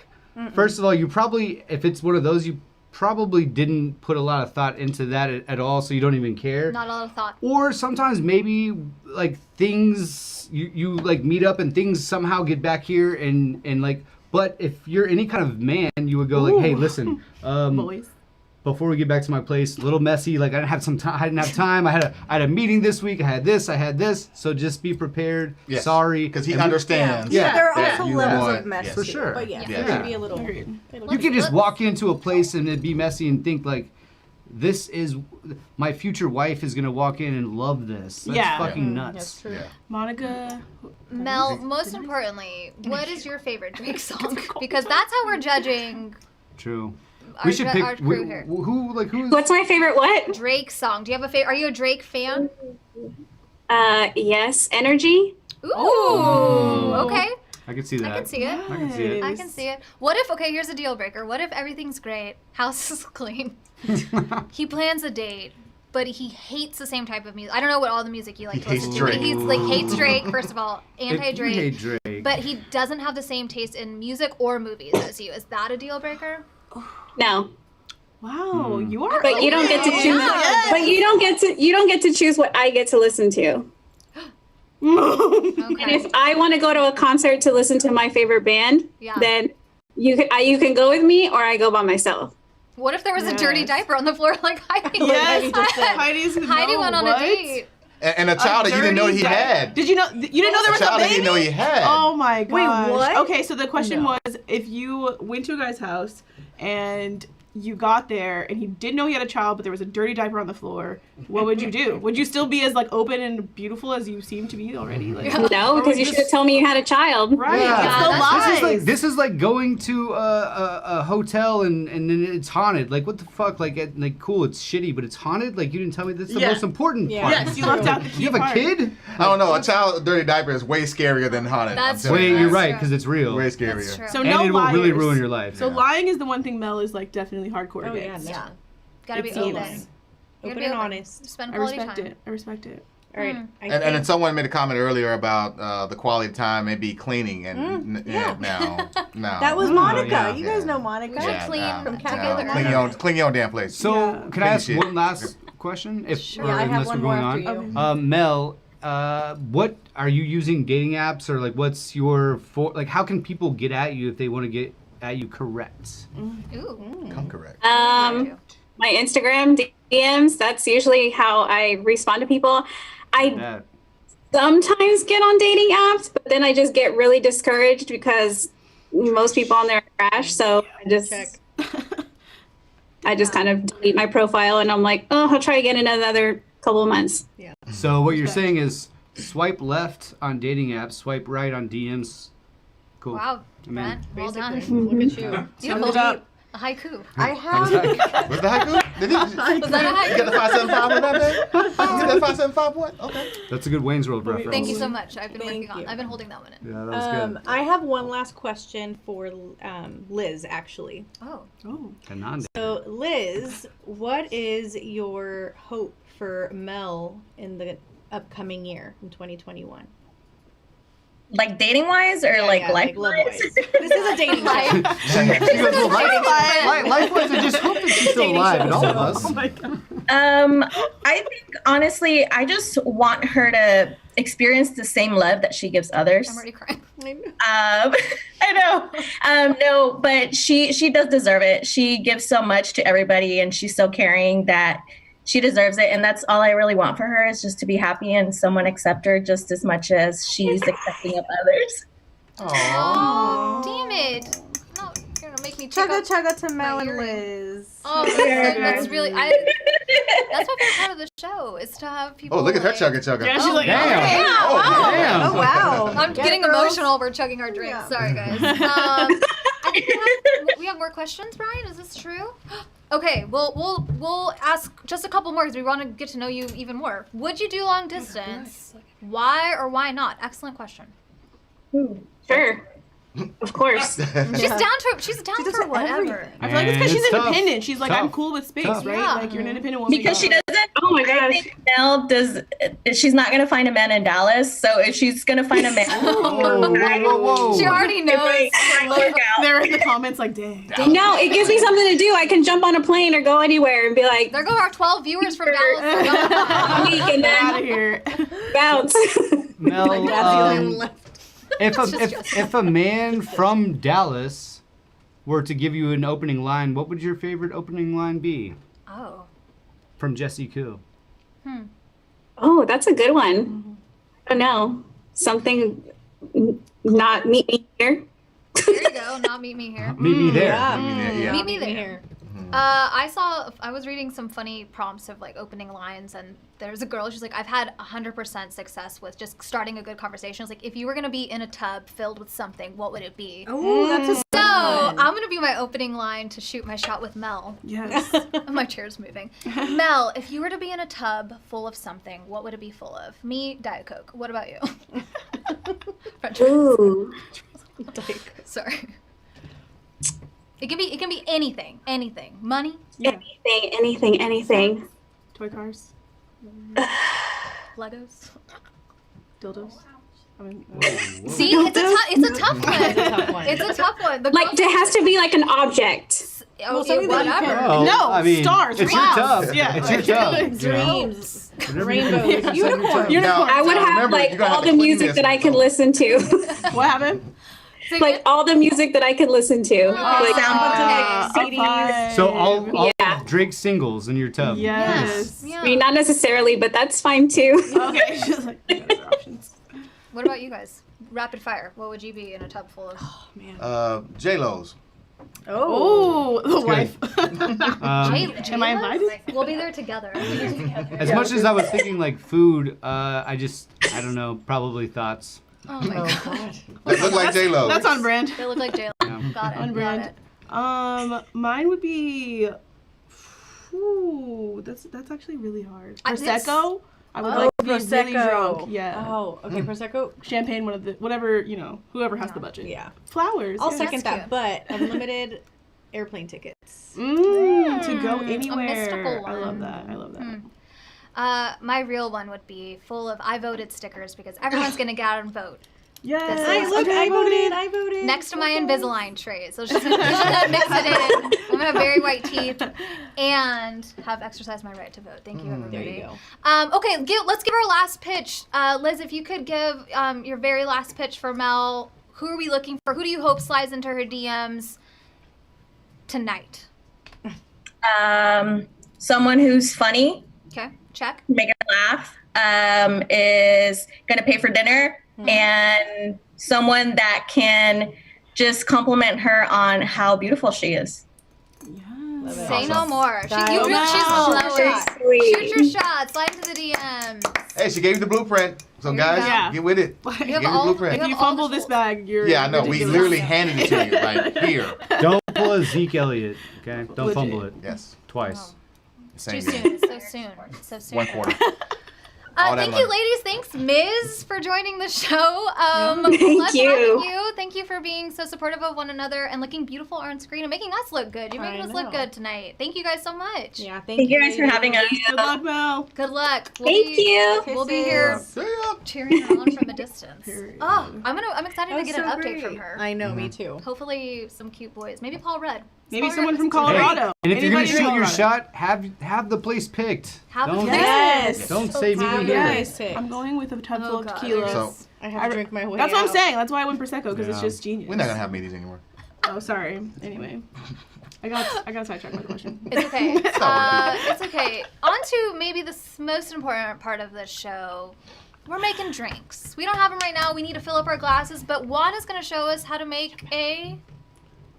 First of all, you probably, if it's one of those, you probably didn't put a lot of thought into that at all, so you don't even care. Not a lot of thought. Or sometimes maybe like things you like meet up and things somehow get back here and like. But if you're any kind of man, you would go like, hey, listen, Boys. before we get back to my place, a little messy. Like I didn't have time. I had a meeting this week. I had this. So just be prepared. Yes. Sorry, Because he And we- understands. Yeah. There are that also you levels want- of mess yes. For too, sure. But yeah, Yeah. it can be a little. Agreed. You can just walk into a place and it be messy and think like, this is my future wife is gonna walk in and love this. That's Yeah. fucking That's nuts. true. Yeah. Monica. Mel, most importantly, what is your favorite Drake song? Because that's how we're judging True. our, We should pick our crew here. who's What's my favorite what? Drake song. Do you have a favorite? Are you a Drake fan? Yes, Energy. Ooh. Okay. I can see that. I can see it. I can see it. I can see it. What if, okay, here's a deal breaker. What if everything's great, house is clean, he plans a date, but he hates the same type of music. I don't know what all the music you like He to listen hates to, but Drake. he's like hates Drake, first of all, You anti-Drake. hate Drake. But he doesn't have the same taste in music or movies as you. Is that a deal breaker? No. Wow, you are. But you don't get to Okay. choose. Yeah. But you don't get to choose what I get to listen to. And Okay. if I want to go to a concert to listen to my favorite band, Yeah. then you can go with me or I go by myself. What if there was a dirty Yes. diaper on the floor like Heidi? Yes, Heidi's Heidi went on what? a date. And a child that you didn't know he had. Did you know? You didn't know there A was a child that baby? he didn't know he had. Oh my gosh. what? Okay, so the question was, if you went to a guy's house and you got there and he didn't know he had a child, but there was a dirty diaper on the floor, what would you do? Would you still be as like open and beautiful as you seem to be already? Like, No, because you should have told me you had a child. right? Yeah. It's the that's- lies. This is like going to a hotel and then it's haunted. Like what the fuck? Like cool, it's shitty, but it's haunted. Like you didn't tell me that's the Yeah. most important Yeah. part. Yes, you left out the key You have a part. kid? I don't know. A child with a dirty diaper is way scarier than haunted. That's I'm telling Wait, you. you're That's right true. because it's real. Way That's scarier. true. So And no it will liars. really ruin your life. So Yeah. lying is the one thing Mel is like definitely hardcore Oh yeah, against. Yeah. Gotta be It's open. seamless. You gotta Open be and open. honest. Spend I quality respect time. it. I respect it. All right. And then someone made a comment earlier about the quality time maybe cleaning and now. That was Oh, Monica. yeah. You guys know Monica. We should clean From Cat together. Clean your own damn place. So Yeah. can I ask Finish it. one last question? If Sure. or Yeah, I have unless one we're more going after on. you. Mel, what are you using dating apps or like what's your how can people get at you if they want to get at you correct? Ooh. Come correct. My Instagram DMs, that's usually how I respond to people. I That. sometimes get on dating apps, but then I just get really discouraged because most people on there are trash. So I just kind of delete my profile and I'm like, oh, I'll try again in another couple of months. So what you're saying is swipe left on dating apps, swipe right on DMs. Cool. Wow, I mean, Brent, well done. Look at you. Summed it up. A haiku. I have. Was the haiku? Did Was that a you haiku? get the 575 on that thing? You get that 575 one? Okay. That's a good Wayne's World reference. Thank you so much. I've been Thank working on. you. I've been holding that one in. Yeah, that was good. I have one last question for Liz, actually. Oh. Oh. Kanande. So, Liz, what is your hope for Mel in the upcoming year in 2021? Like dating wise or like life love-wise? This is a dating Life. show. She goes, well, life-wise, I just hope that she's still Dating alive show, and all of so- us. Oh my god. I think honestly, I just want her to experience the same love that she gives others. I'm already crying. I know. No, but she does deserve it. She gives so much to everybody and she's so caring that she deserves it. And that's all I really want for her is just to be happy and someone accept her just as much as she's accepting of others. Oh, damn it. No, you're gonna make me check Chugga out. chugga to Mel and earring. Liz. Oh, that's really. That's my favorite part of the show is to have people. Oh, look at her like- chugga chugga. Yeah, she's like, Damn. okay. Oh, wow. Damn. Oh, wow. I'm Get getting it, girls. emotional. We're chugging our drinks. Yeah. Sorry, guys. I think we have more questions, Brian. Is this true? Okay, we'll ask just a couple more because we want to get to know you even more. Would you do long distance? Why or why not? Excellent question. Sure. Of course. She's down for whatever. I feel like it's because she's tough. independent. She's like, I'm Tough. cool with space, Tough. right? Yeah. Like, you're an independent woman. Because she doesn't. Oh my I gosh. think Mel does. She's not gonna find a man in Dallas. So if she's gonna find a man, Whoa. She already knows. They're in the comments like, dang. No, it gives me something to do. I can jump on a plane or go anywhere and be like, There go our 12 viewers from Dallas. week and Get out of then here. bounce. Mel, if a man from Dallas were to give you an opening line, what would your favorite opening line be? Oh. From Jesse Koo. Oh, that's a good one. I don't know. Something not meet me here. There you go. Not meet me here. Meet me there. Yeah. Meet me there. I was reading some funny prompts of like opening lines, and there's a girl, she's like, I've had 100% success with just starting a good conversation. It's like, if you were going to be in a tub filled with something, what would it be? Oh, that's a So I'm going to be my opening line to shoot my shot with Mel. Yes. My chair's moving. Mel, if you were to be in a tub full of something, what would it be full of? Me, Diet Coke. What about you? French fries. Ooh. Sorry. It can be anything. Anything. Money? Anything. Toy cars. Legos? Dildos. I mean, See, it's a tough one. It's a tough one. The Like, it has to be like an object. okay, whatever. Oh, No, I mean, stars, It's your clouds. tub. Yeah. It's your tub. Dreams. Whatever you Rainbows. can- Unicorn. Now, I would have remember, like you're gonna all have the to clean music this that I one, could though. listen to. What happened? Like all the music that I could listen to. Like CDs. So all Yeah. Drake singles in your tub. Yes. Yeah. I mean, not necessarily, but that's fine too. Okay. She's like, what other options? What about you guys? Rapid fire. What would you be in a tub full of? J-Lo's. Oh, the good. wife. Am I invited? We'll be there together. As much as I was thinking like food, I don't know, probably thoughts. Oh my god. They look like J-Lo. That's on brand. They look like J-Lo. Got it. On Got brand. it. Mine would be. Ooh, that's actually really hard. Prosecco. I would like to be really drunk. Yeah. Oh, okay, Prosecco. Champagne, whatever, whoever has the budget. Yeah. Flowers. I'll yeah. second That's that, but unlimited airplane tickets. To go anywhere. mystical I love one. that. I love that. My real one would be full of I voted stickers because everyone's gonna get out and vote. Yes. I voted. Next to my Invisalign trays. So it's just gonna mix it in. I'm gonna have very white teeth and have exercised my right to vote. Thank you, everybody. There you go. Okay, let's give our last pitch. Liz, if you could give your very last pitch for Mel, who are we looking for? Who do you hope slides into her DMs tonight? someone who's funny, Okay, check. make her laugh, is gonna pay for dinner, and someone that can just compliment her on how beautiful she is. Say no more. She's Dial slower. Sweet. Shoot your shot. Slide into the DMs. Hey, she gave you the blueprint. So Here you guys, go. get with it. You Give have you the all. blueprint. You If you have all fumble the this tools. bag, you're Yeah, I know. We ridiculous. literally handed it to you right here. Don't pull a Zeke Elliott, okay? Don't Legit. fumble it. Yes. Twice. Same Too game. soon. So soon. So soon. 1 quarter. All that Thank you, money. ladies. Thanks, Ms., for joining the show. Thank Let's you. having you. Thank you for being so supportive of one another and looking beautiful on screen and making us look good. You're making I us look know. good tonight. Thank you guys so much. Yeah, Thank you guys for having us. Good luck, Mel. Good luck. Thank you. We'll be here See ya. cheering her on from a distance. Period. Oh, I'm excited That to was get so an update great. from her. I know, me too. Hopefully, some cute boys. Maybe Paul Rudd. Maybe Paul someone Rudd from listens to Colorado. And if you're gonna Anybody shoot from your Colorado. shot, have the place picked. Have the Don't, place Yes. don't say me Have here. Yes. Pick. I'm going with a tub full Oh, of God. tequila. So I have to drink my way That's what I'm out. saying. That's why I went Prosecco, because it's Yeah. just genius. we're not gonna have meetings anymore. Oh, sorry. Anyway. I got sidetracked by the question. It's okay. not It's okay. On to maybe the most important part of the show. We're making drinks. We don't have them right now. We need to fill up our glasses, but Juan is going to show us how to make a...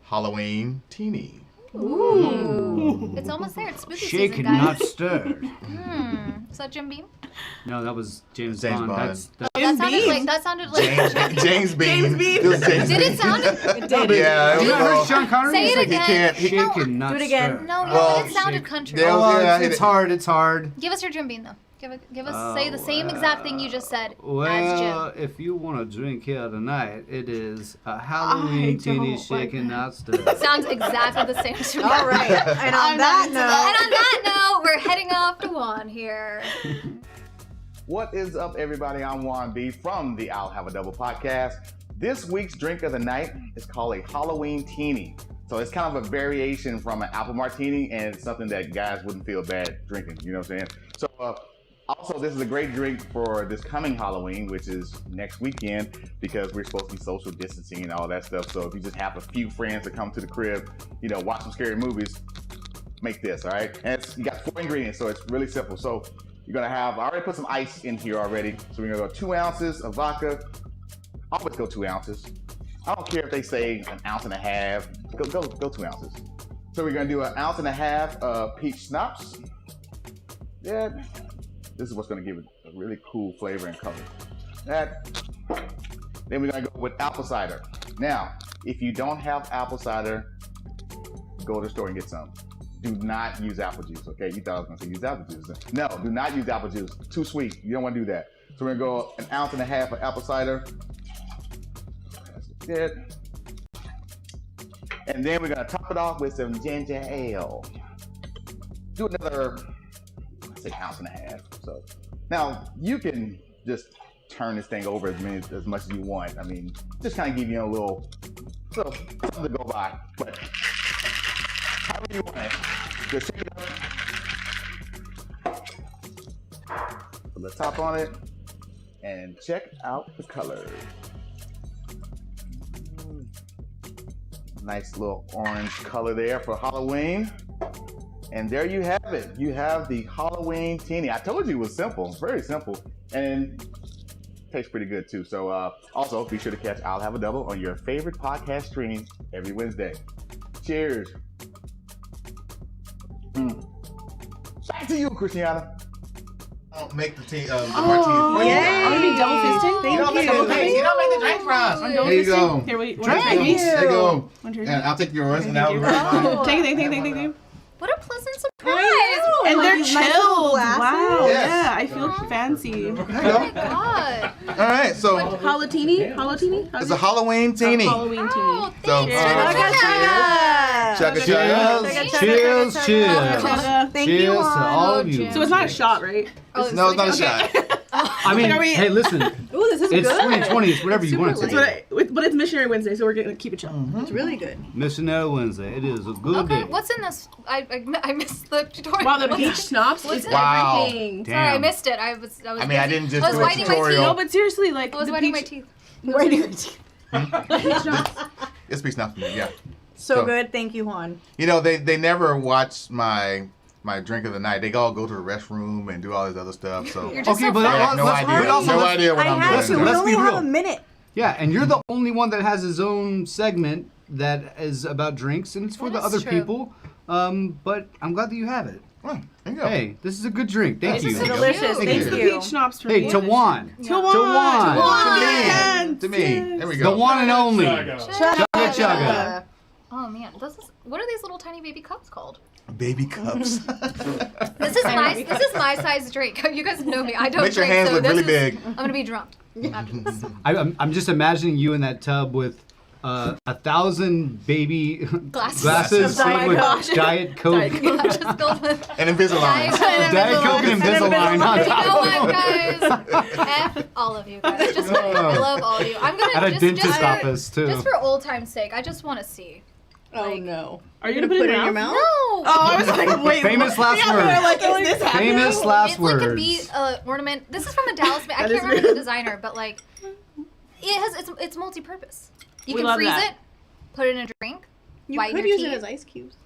Halloween teeny. Ooh. It's almost there. It's spooky Shake season, and guys. not stirred. Is that Jim Beam? No, that was James James Bond. Bond. That's That sounded like James Bean. James Bean. It was James Did Bean. it sound? Yeah. you ever heard Sean Connery? Say He's it like, again. He Shake and not Do it again. stirred. No, Well, it sounded country. Yeah, Oh, yeah, it's hard. It's hard. Give us your Jim Beam, though. Give us say the same exact thing you just said as Well, Jim. if you want a drink here tonight, it is a Halloween teeny shaken not stirred. Sounds exactly the same to me. All right. And on that And note, on that note, we're heading off to Juan here. What is up, everybody? I'm Juan B from the I'll Have a Double podcast. This week's drink of the night is called a Halloween Teeny. So it's kind of a variation from an apple martini, and it's something that guys wouldn't feel bad drinking. You know what I'm saying? So also, this is a great drink for this coming Halloween, which is next weekend, because we're supposed to be social distancing and all that stuff. So if you just have a few friends that come to the crib, you know, watch some scary movies, make this, all right? And you got 4 ingredients, so it's really simple. So you're gonna have, I already put some ice in here already. So we're gonna go 2 ounces of vodka. Always go 2 ounces. I don't care if they say 1.5 ounces. Go 2 ounces. So we're gonna do 1.5 ounces of peach schnapps. Yeah, this is what's gonna give it a really cool flavor and color. That. Then we're gonna go with apple cider. Now, if you don't have apple cider, go to the store and get some. Do not use apple juice, okay? You thought I was gonna say use apple juice. No, do not use apple juice. Too sweet. You don't wanna do that. So we're gonna go 1.5 ounces of apple cider. That's good. And then we're gonna top it off with some ginger ale. Do another, say 1.5 ounces. So now you can just turn this thing over as much as you want. I mean, just kind of give you a little, something to go by. But however you want it, just shake it up. Put the top on it, and check out the color. Nice little orange color there for Halloween. And there you have it. You have the Halloween Teeny. I told you it was simple, very simple, and tastes pretty good too. So also be sure to catch I'll Have a Double on your favorite podcast stream every Wednesday. Cheers. Back to you, Christiana. Don't make the martini. I'm gonna be double fisting. Thank you. You don't make the drink for us. I'm double Here you go. fisting. Here, wait. Drink. There you go. One drink. And I'll take yours, and Thank I'll you. Thank you. What a pleasant surprise! And they're These nice little chilled. glasses. Wow. Yes. Yeah, I feel fancy. Oh my god. All right, so Halloweeny? Halloweeny? It's a Halloween Teeny. Halloween teeny. So Cheers, chugga. cheers, cheers. Thank you, Cheers to Juan. all of you. So it's not a shot, right? Oh, No, it's not a shot. I mean, hey, listen, Ooh, this is it's good. 2020. It's whatever you want it to It's be. what but it's Missionary Wednesday, so we're gonna keep it chill. It's really good. Missionary Wednesday. It is a good Okay, day. what's in this? I missed the tutorial. Wow, the What's peach it? schnapps What's is it? Wow. everything. Sorry, I Damn. missed it. I was I mean, I busy. didn't just I was do a whitening my tutorial. teeth. No, but seriously, like I was the whitening my peach, teeth. peach schnapps. It's peach schnapps for me, yeah. So So- good. Thank you, Juan. You know, they never watch my drink of the night. They all go to the restroom and do all this other stuff. So You're just Okay, so but fast. I have no let's- idea. but also No let's- idea what I I'm had doing. Listen, to. We let's only be have real. a minute. Yeah, and you're the only one that has his own segment that is about drinks, and it's for That the is other true. people. But I'm glad that you have it. Oh, there you go. Hey, this is a good drink. Thank This you. is Delicious. cute. Thank It's the you. peach schnapps for Hey, me. Tawan. Tawan. Tawan. To me. There we The go. one and only. Chugga, chugga. Oh man, what are these little tiny baby cups called? Baby cups. This is my size drink. You guys know me. I don't Make your drink, hands so look this really is- big. I'm gonna be drunk after this. I'm just imagining you in that tub with 1,000 baby glasses Of Diet filled with Coke. Diet Coke. Yeah, just filled with And Invisalign. Diet Coke and Invisalign on You know top of what, guys? F all of you guys. Just kidding. I love all of you. I'm gonna At a just dentist for, office, too. Just for old time's sake, I just want to see. Oh no. Are you gonna put it in your mouth? No. Oh, I was like, wait. Famous what? last Yeah, words. we're like, is this happening? Famous last It's words. like a bead ornament. This is from a Dallas. I That can't is remember real. the designer, but like, it's multi-purpose. You We can love freeze that. it, put it in a drink, You whiten could your use it teeth. as ice cubes.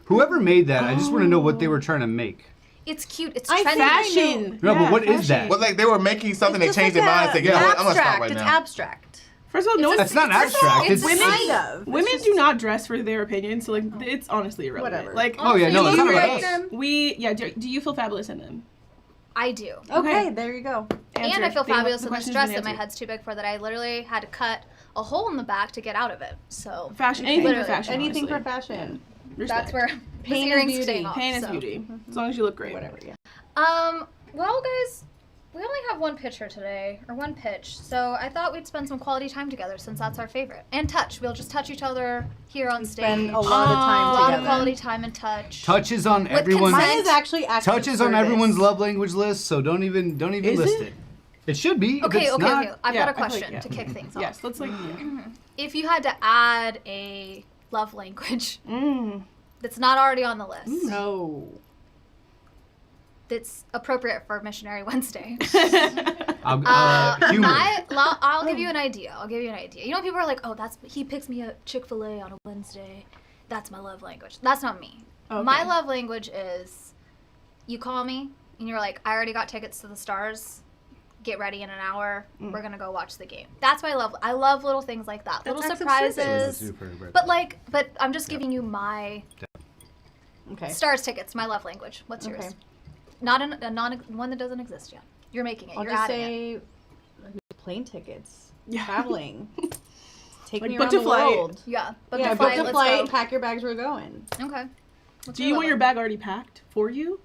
Whoever made that, I just want to know what they were trying to make. It's cute. It's I trendy. fashion. No, Yeah, but what is fashion. that? Well, like they were making something, they It's changed just their like mind and said, you know what, I'm gonna stop right It's now. abstract. First of all, no, It's not abstract. It's women. Kind of. Women do not dress for their opinion, so like it's honestly irrelevant. Whatever. Like, Oh, yeah, no, do it's you not about like us. them? Do you feel fabulous in them? I do. Okay, there you go. Answer. And I feel The- fabulous the in this question's dress been that my answered. head's too big for, that I literally had to cut a hole in the back to get out of it. So Fashion, anything for Literally, fashion. Anything honestly. for fashion. that's where Pain this is earring's beauty. staying off. Pain is so. beauty, as long as you look great. Whatever, yeah. Well, guys, we only have one pitcher today, or one pitch, so I thought we'd spend some quality time together since that's our favorite. And touch. We'll just touch each other here on stage. Spend a lot of time A lot together. of quality time and touch. Touch is on With everyone's. consent. Mine is actually active Touch is on service. everyone's love language list, so don't even Is list it? it. It should be. If Okay, it's okay, not, okay. I've Yeah, got a I feel like, question yeah. to kick things off. Yes, let's like. If you had to add a love language that's not already on the list, No. that's appropriate for Missionary Wednesday. Humor. I'll give you an idea. You know, people are like, "Oh, he picks me at Chick-fil-A on a Wednesday. That's my love language." That's not me. Okay. My love language is, you call me and you're like, "I already got tickets to the Stars. Get ready in an hour. We're gonna go watch the game." That's my love. I love little things like that. That's little acts of service. surprises. But I'm just giving you my Okay. Stars tickets. My love language. What's yours? Okay. Not one that doesn't exist yet. You're making it. I'll You're just adding it. say plane tickets. Yeah. Traveling. Take Like, me book around to the flight. world. Yeah. Book Yeah, a book flight. the Let's flight. go. Pack your bags. We're going. Okay. What's Do you want your love bag already packed for you?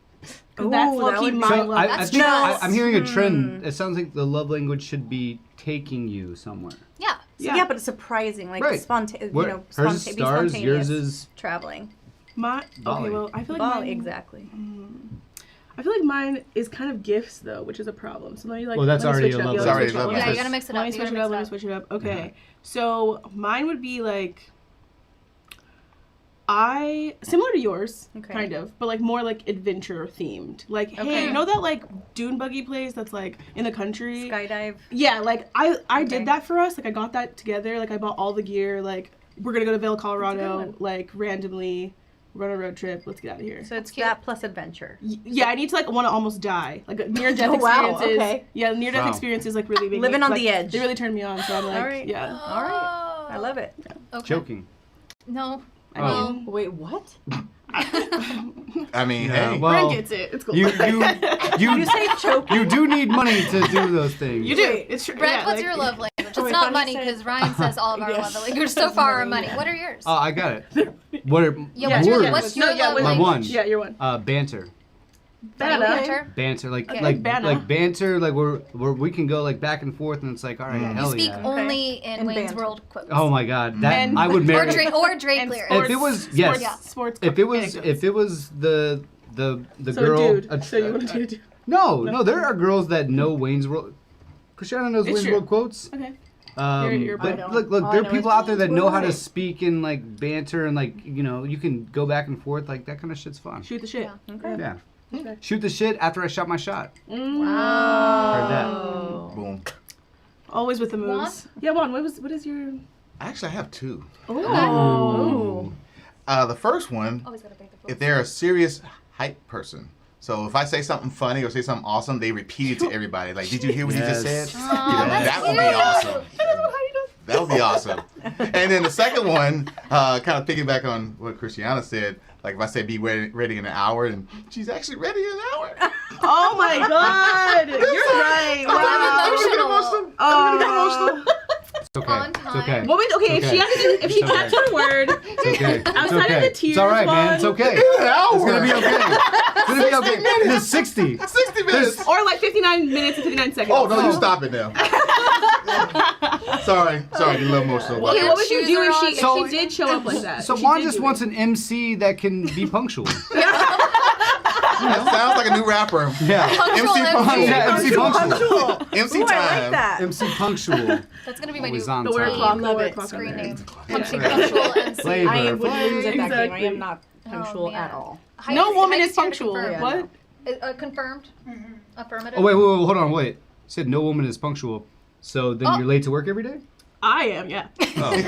'Cause Ooh, that's that low-key would be- my So love. I think true. I'm hearing a trend. It sounds like the love language should be taking you somewhere. Yeah. Yeah, but it's surprising. Like Right. spontaneous. Where- You know, hers is be stars, spontaneous. yours is traveling. Okay, Bali. well, I feel like Bali, mine, exactly. I feel like mine is kind of gifts though, which is a problem. So let me like. Well, that's let me already switch a it up. love Yeah, language. let me It's switch it already up. Yeah, love you gotta mix it Let up. me You switch gotta it up. Let me mix switch it up. Okay, so mine would be like. Similar to yours, Okay. kind of, but like more like adventure themed. Like, hey, Okay. you know that like dune buggy place that's like in the country? Skydive. Yeah, like I Okay. did that for us. Like I got that together. Like I bought all the gear. Like we're gonna go to Vail, Colorado. one. Like randomly, we're on a road trip. Let's get out of here. So it's cute. that plus adventure. Yeah, I need to like want to almost die. Like near death Oh, wow, experiences. okay. Yeah, near death Wow. experiences like really make Living me, on like, the edge. They really turned me on. So I'm like, All right. yeah. All right. I love it. Okay. Choking. No. Oh. Wait, what? I mean, Yeah, hey. well, Brent gets it. It's cool. you You say choking? you do need money to do those things. You do. It's true. Brent, yeah, what's like- your love language? It's Oh, I not thought he money said- because Ryan says all of our Yes. love language so far are money. What are yours? Oh, I got it. What are Yeah, what's your, yours? what's your No, yeah, love wait, My language? one. Yeah, you're one. Banter. Banter. Banter, like Okay. like Banter. like banter, like where we can go like back and forth, and it's like, all right, You hell speak yeah. only in And Wayne's banter. World quotes. Oh my God, that Men. I would Or marry. Drake And lyrics. If it was yes, Yeah. Sports. if it was anecdotes. if it was the so girl. dude. So you want to do a dude? No, there are girls that know Wayne's World. Christiana knows It's Wayne's true. World quotes. Okay. But You're I don't. look, All I there are know people is out there that know how to Wayne's speak in like banter and like you can go back and forth like that kind of shit's fun. Shoot the shit. Yeah. Okay. Yeah. Okay. Shoot the shit after I shot my shot. Wow. Heard Boom. Always with the moves. Yeah, Juan. What is your? Actually, I have two. Oh. The first one, Always gotta break the if rules. they're a serious hype person. So if I say something funny or say something awesome, they repeat it to everybody. Like, did you hear what he just said? Yes. That would be awesome. That would be awesome. And then the second one, kind of piggyback on what Christiana said. Like if I say be ready in an hour, and she's actually ready in an hour. Oh my God! You're right. I'm emotional. Oh. It's okay. On It's time. okay. Well, wait, okay. It's If she okay. has to do, if she It's taps okay. on a word, It's okay. It's outside of okay. the tears, It's all right, man. It's Juan. okay. In an hour. It's gonna be okay. It's gonna be okay. It's 60. 60 minutes. or like 59 minutes and 59 seconds. Oh no, you stop it now. Sorry, get a little emotional. Okay, Yeah, what would you shoes do are if on. she did show up like that? So If she Juan did just do wants it? an MC that can be punctual. That sounds like a new rapper. Yeah. Punctual MC. Yeah, MC punctual. MC Ooh, I time. like that. MC punctual. That's gonna be my Always new on The word time. clock. Love the word it. clock screen on there. name. Yeah. Punctual MC. Flavor. I would lose at that game. I Exactly. am not punctual man. at all. No woman Heidi's is here to punctual. confirm. What? Confirmed. Affirmative. Oh wait, hold on, wait. You said no woman is punctual. So then Oh. you're late to work every day? I am, yeah. Oh, okay.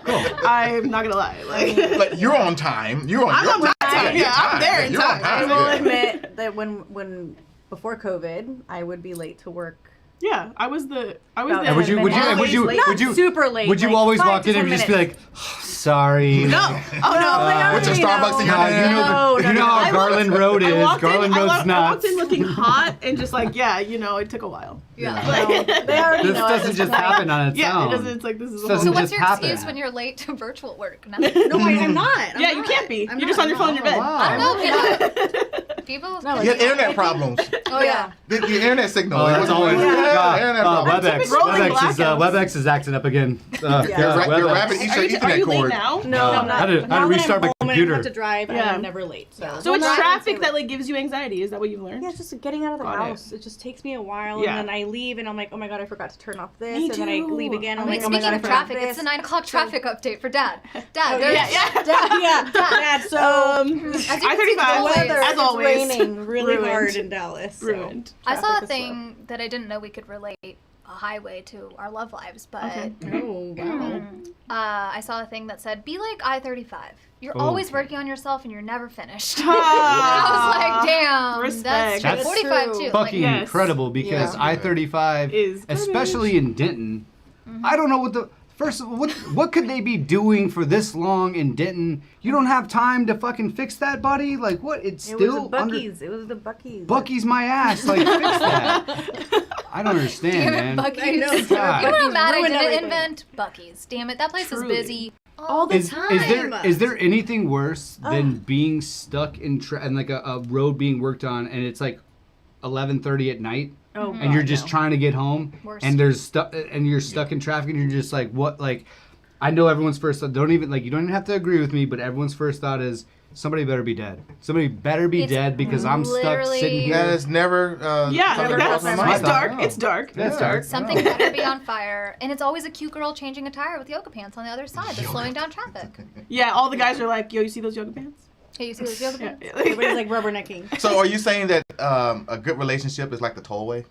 Cool. I'm not gonna lie. Like, But you're on time. You're on. I'm your on my time. your Yeah, I'm there in You're on time. I will Yeah. admit that when before COVID, I would be late to work. yeah, I was the. And And would you Not super late? would you like always 5 walk to in 10 and just be minutes. like, oh, sorry? No. Oh no. like, With your you Starbucks in your know. hand. You know how I Garland walked- Road I is. walked in- Garland I Road's walked nuts. in looking hot and just like, yeah, it took a while. Yeah. They already This know. at doesn't this just point. happen on its Yeah, own. it doesn't. It's like this is. This A doesn't So whole, what's just your happen. excuse when you're late to virtual work? Nothing. No, I'm not. I'm yeah, you not. can't be. I'm You're just not. on your phone in your bed. Wow. I don't know. People. No, You had internet problems. Oh yeah. The internet signal. Oh, it that's wasn't always working. Yeah, internet problems. WebEx. Rolling WebEx blackouts. is acting up again. Your WebEx. rapid Are you Ethernet late cord. now? No, I'm I had not. to Now that restart my I'm home and I computer. have to drive, Yeah. I'm never late. So, So it's traffic that like gives you anxiety. Is that what you've learned? Yeah, it's just getting out of the Got it. house. It just takes me a while, Yeah. and then I leave, and I'm like, oh my god, I forgot to turn off this, Me and then I too. leave again. I'm Wait, like, oh my speaking god, I of forgot traffic, it's this. the 9 o'clock traffic update for Dad. Dad, Oh, there's yeah. Dad, so As you can see, I-35, the weather as is always. raining really Ruined. hard in Dallas. So. Ruined. I saw Traffic a is thing that I didn't know we could relate a highway to our love lives, but Okay. Oh wow. I saw a thing that said, "Be like I-35. You're Okay. always working on yourself, and you're never finished." I was like, "Damn, Respect. that's That's 45 too." fucking Yes. incredible because Yeah. I-35 Is especially in Denton. I don't know what the first of all, what could they be doing for this long in Denton? You don't have time to fucking fix that, buddy. Like what? It's It still was the under Buc-ee's. It was the Buc-ee's. Bucky's my ass. Like fix that. I don't understand, man. Buc-ee's. I know. You know God. what I'm mad I Ruined didn't everything. invent? Buc-ee's. Damn it, that place Truly. is busy all the Is time. there anything worse than being stuck in and like a road being worked on and it's like 11:30 at night Oh, and you're just trying to get home Worst. and there's stuck and you're stuck in traffic and you're just like what like I know everyone's first thought don't even like you don't even have to agree with me but everyone's first thought is somebody better be dead. Somebody better be It's dead because I'm stuck literally- sitting here. That is never. Yeah, something that's, crossed my mind. it's dark. Oh. It's dark. That's It's dark. Something better be on fire, and it's always a cute girl changing a tire with yoga pants on the other side that's slowing down traffic. Yeah, all the guys are like, yo, you see those yoga pants? Hey, you see those yoga Yeah. pants? Everybody's like rubbernecking. So are you saying that a good relationship is like the tollway?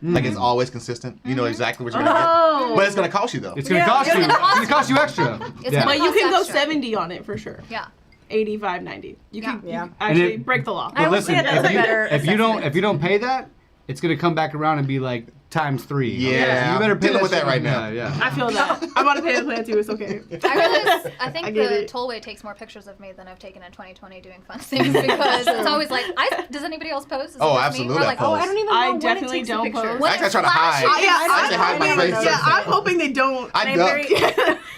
Like it's always consistent. You know exactly what you're gonna Oh. get, but it's gonna cost you though. It's gonna cost you. It's gonna cost you extra. It's Yeah. gonna But you cost can go extra. 70 on it for sure. Yeah. 85, 90. You can Yeah. you actually And it- break the law. I But would listen, say that's if a you, better if you don't pay that, it's gonna come back around and be like times 3. Yeah, So you better I'm pay dealing with shit. that right now. Yeah, I feel that. I'm on a pay the plan too. It's okay. I think I the get it. tollway takes more pictures of me than I've taken in 2020 doing fun things because it's always like, does anybody else post? Is it Oh, just me? absolutely, We're I like, post. oh, I don't even know I when definitely it takes a don't picture. post. When I it's try to hide. flashing, I actually hide my I face. don't Yeah, know. I'm hoping they don't. I I'm duck. very-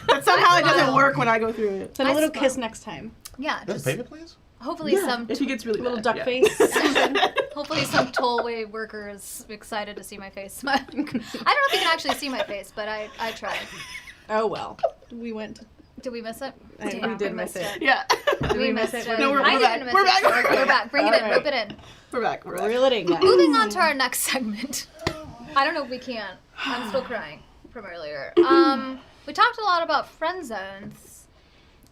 That somehow it doesn't smile. work when I go through it. Send a I little smile. kiss next time. Yeah, Does just it pay me, please? hopefully some If he gets really Little bad, duck yeah. face. hopefully some tollway worker is excited to see my face smiling. I don't know if you can actually see my face, but I tried. Oh well. We went. Did we miss it? We Damn, did we miss missed it. Yeah. We miss missed it? it. No, we're I back. didn't miss We're it. back. We're back. Bring it in. Alright. Rope it in. We're back. We're back. Reel it in, guys. Moving on to our next segment. I don't know if we can. I'm still crying from earlier. We talked a lot about friend zones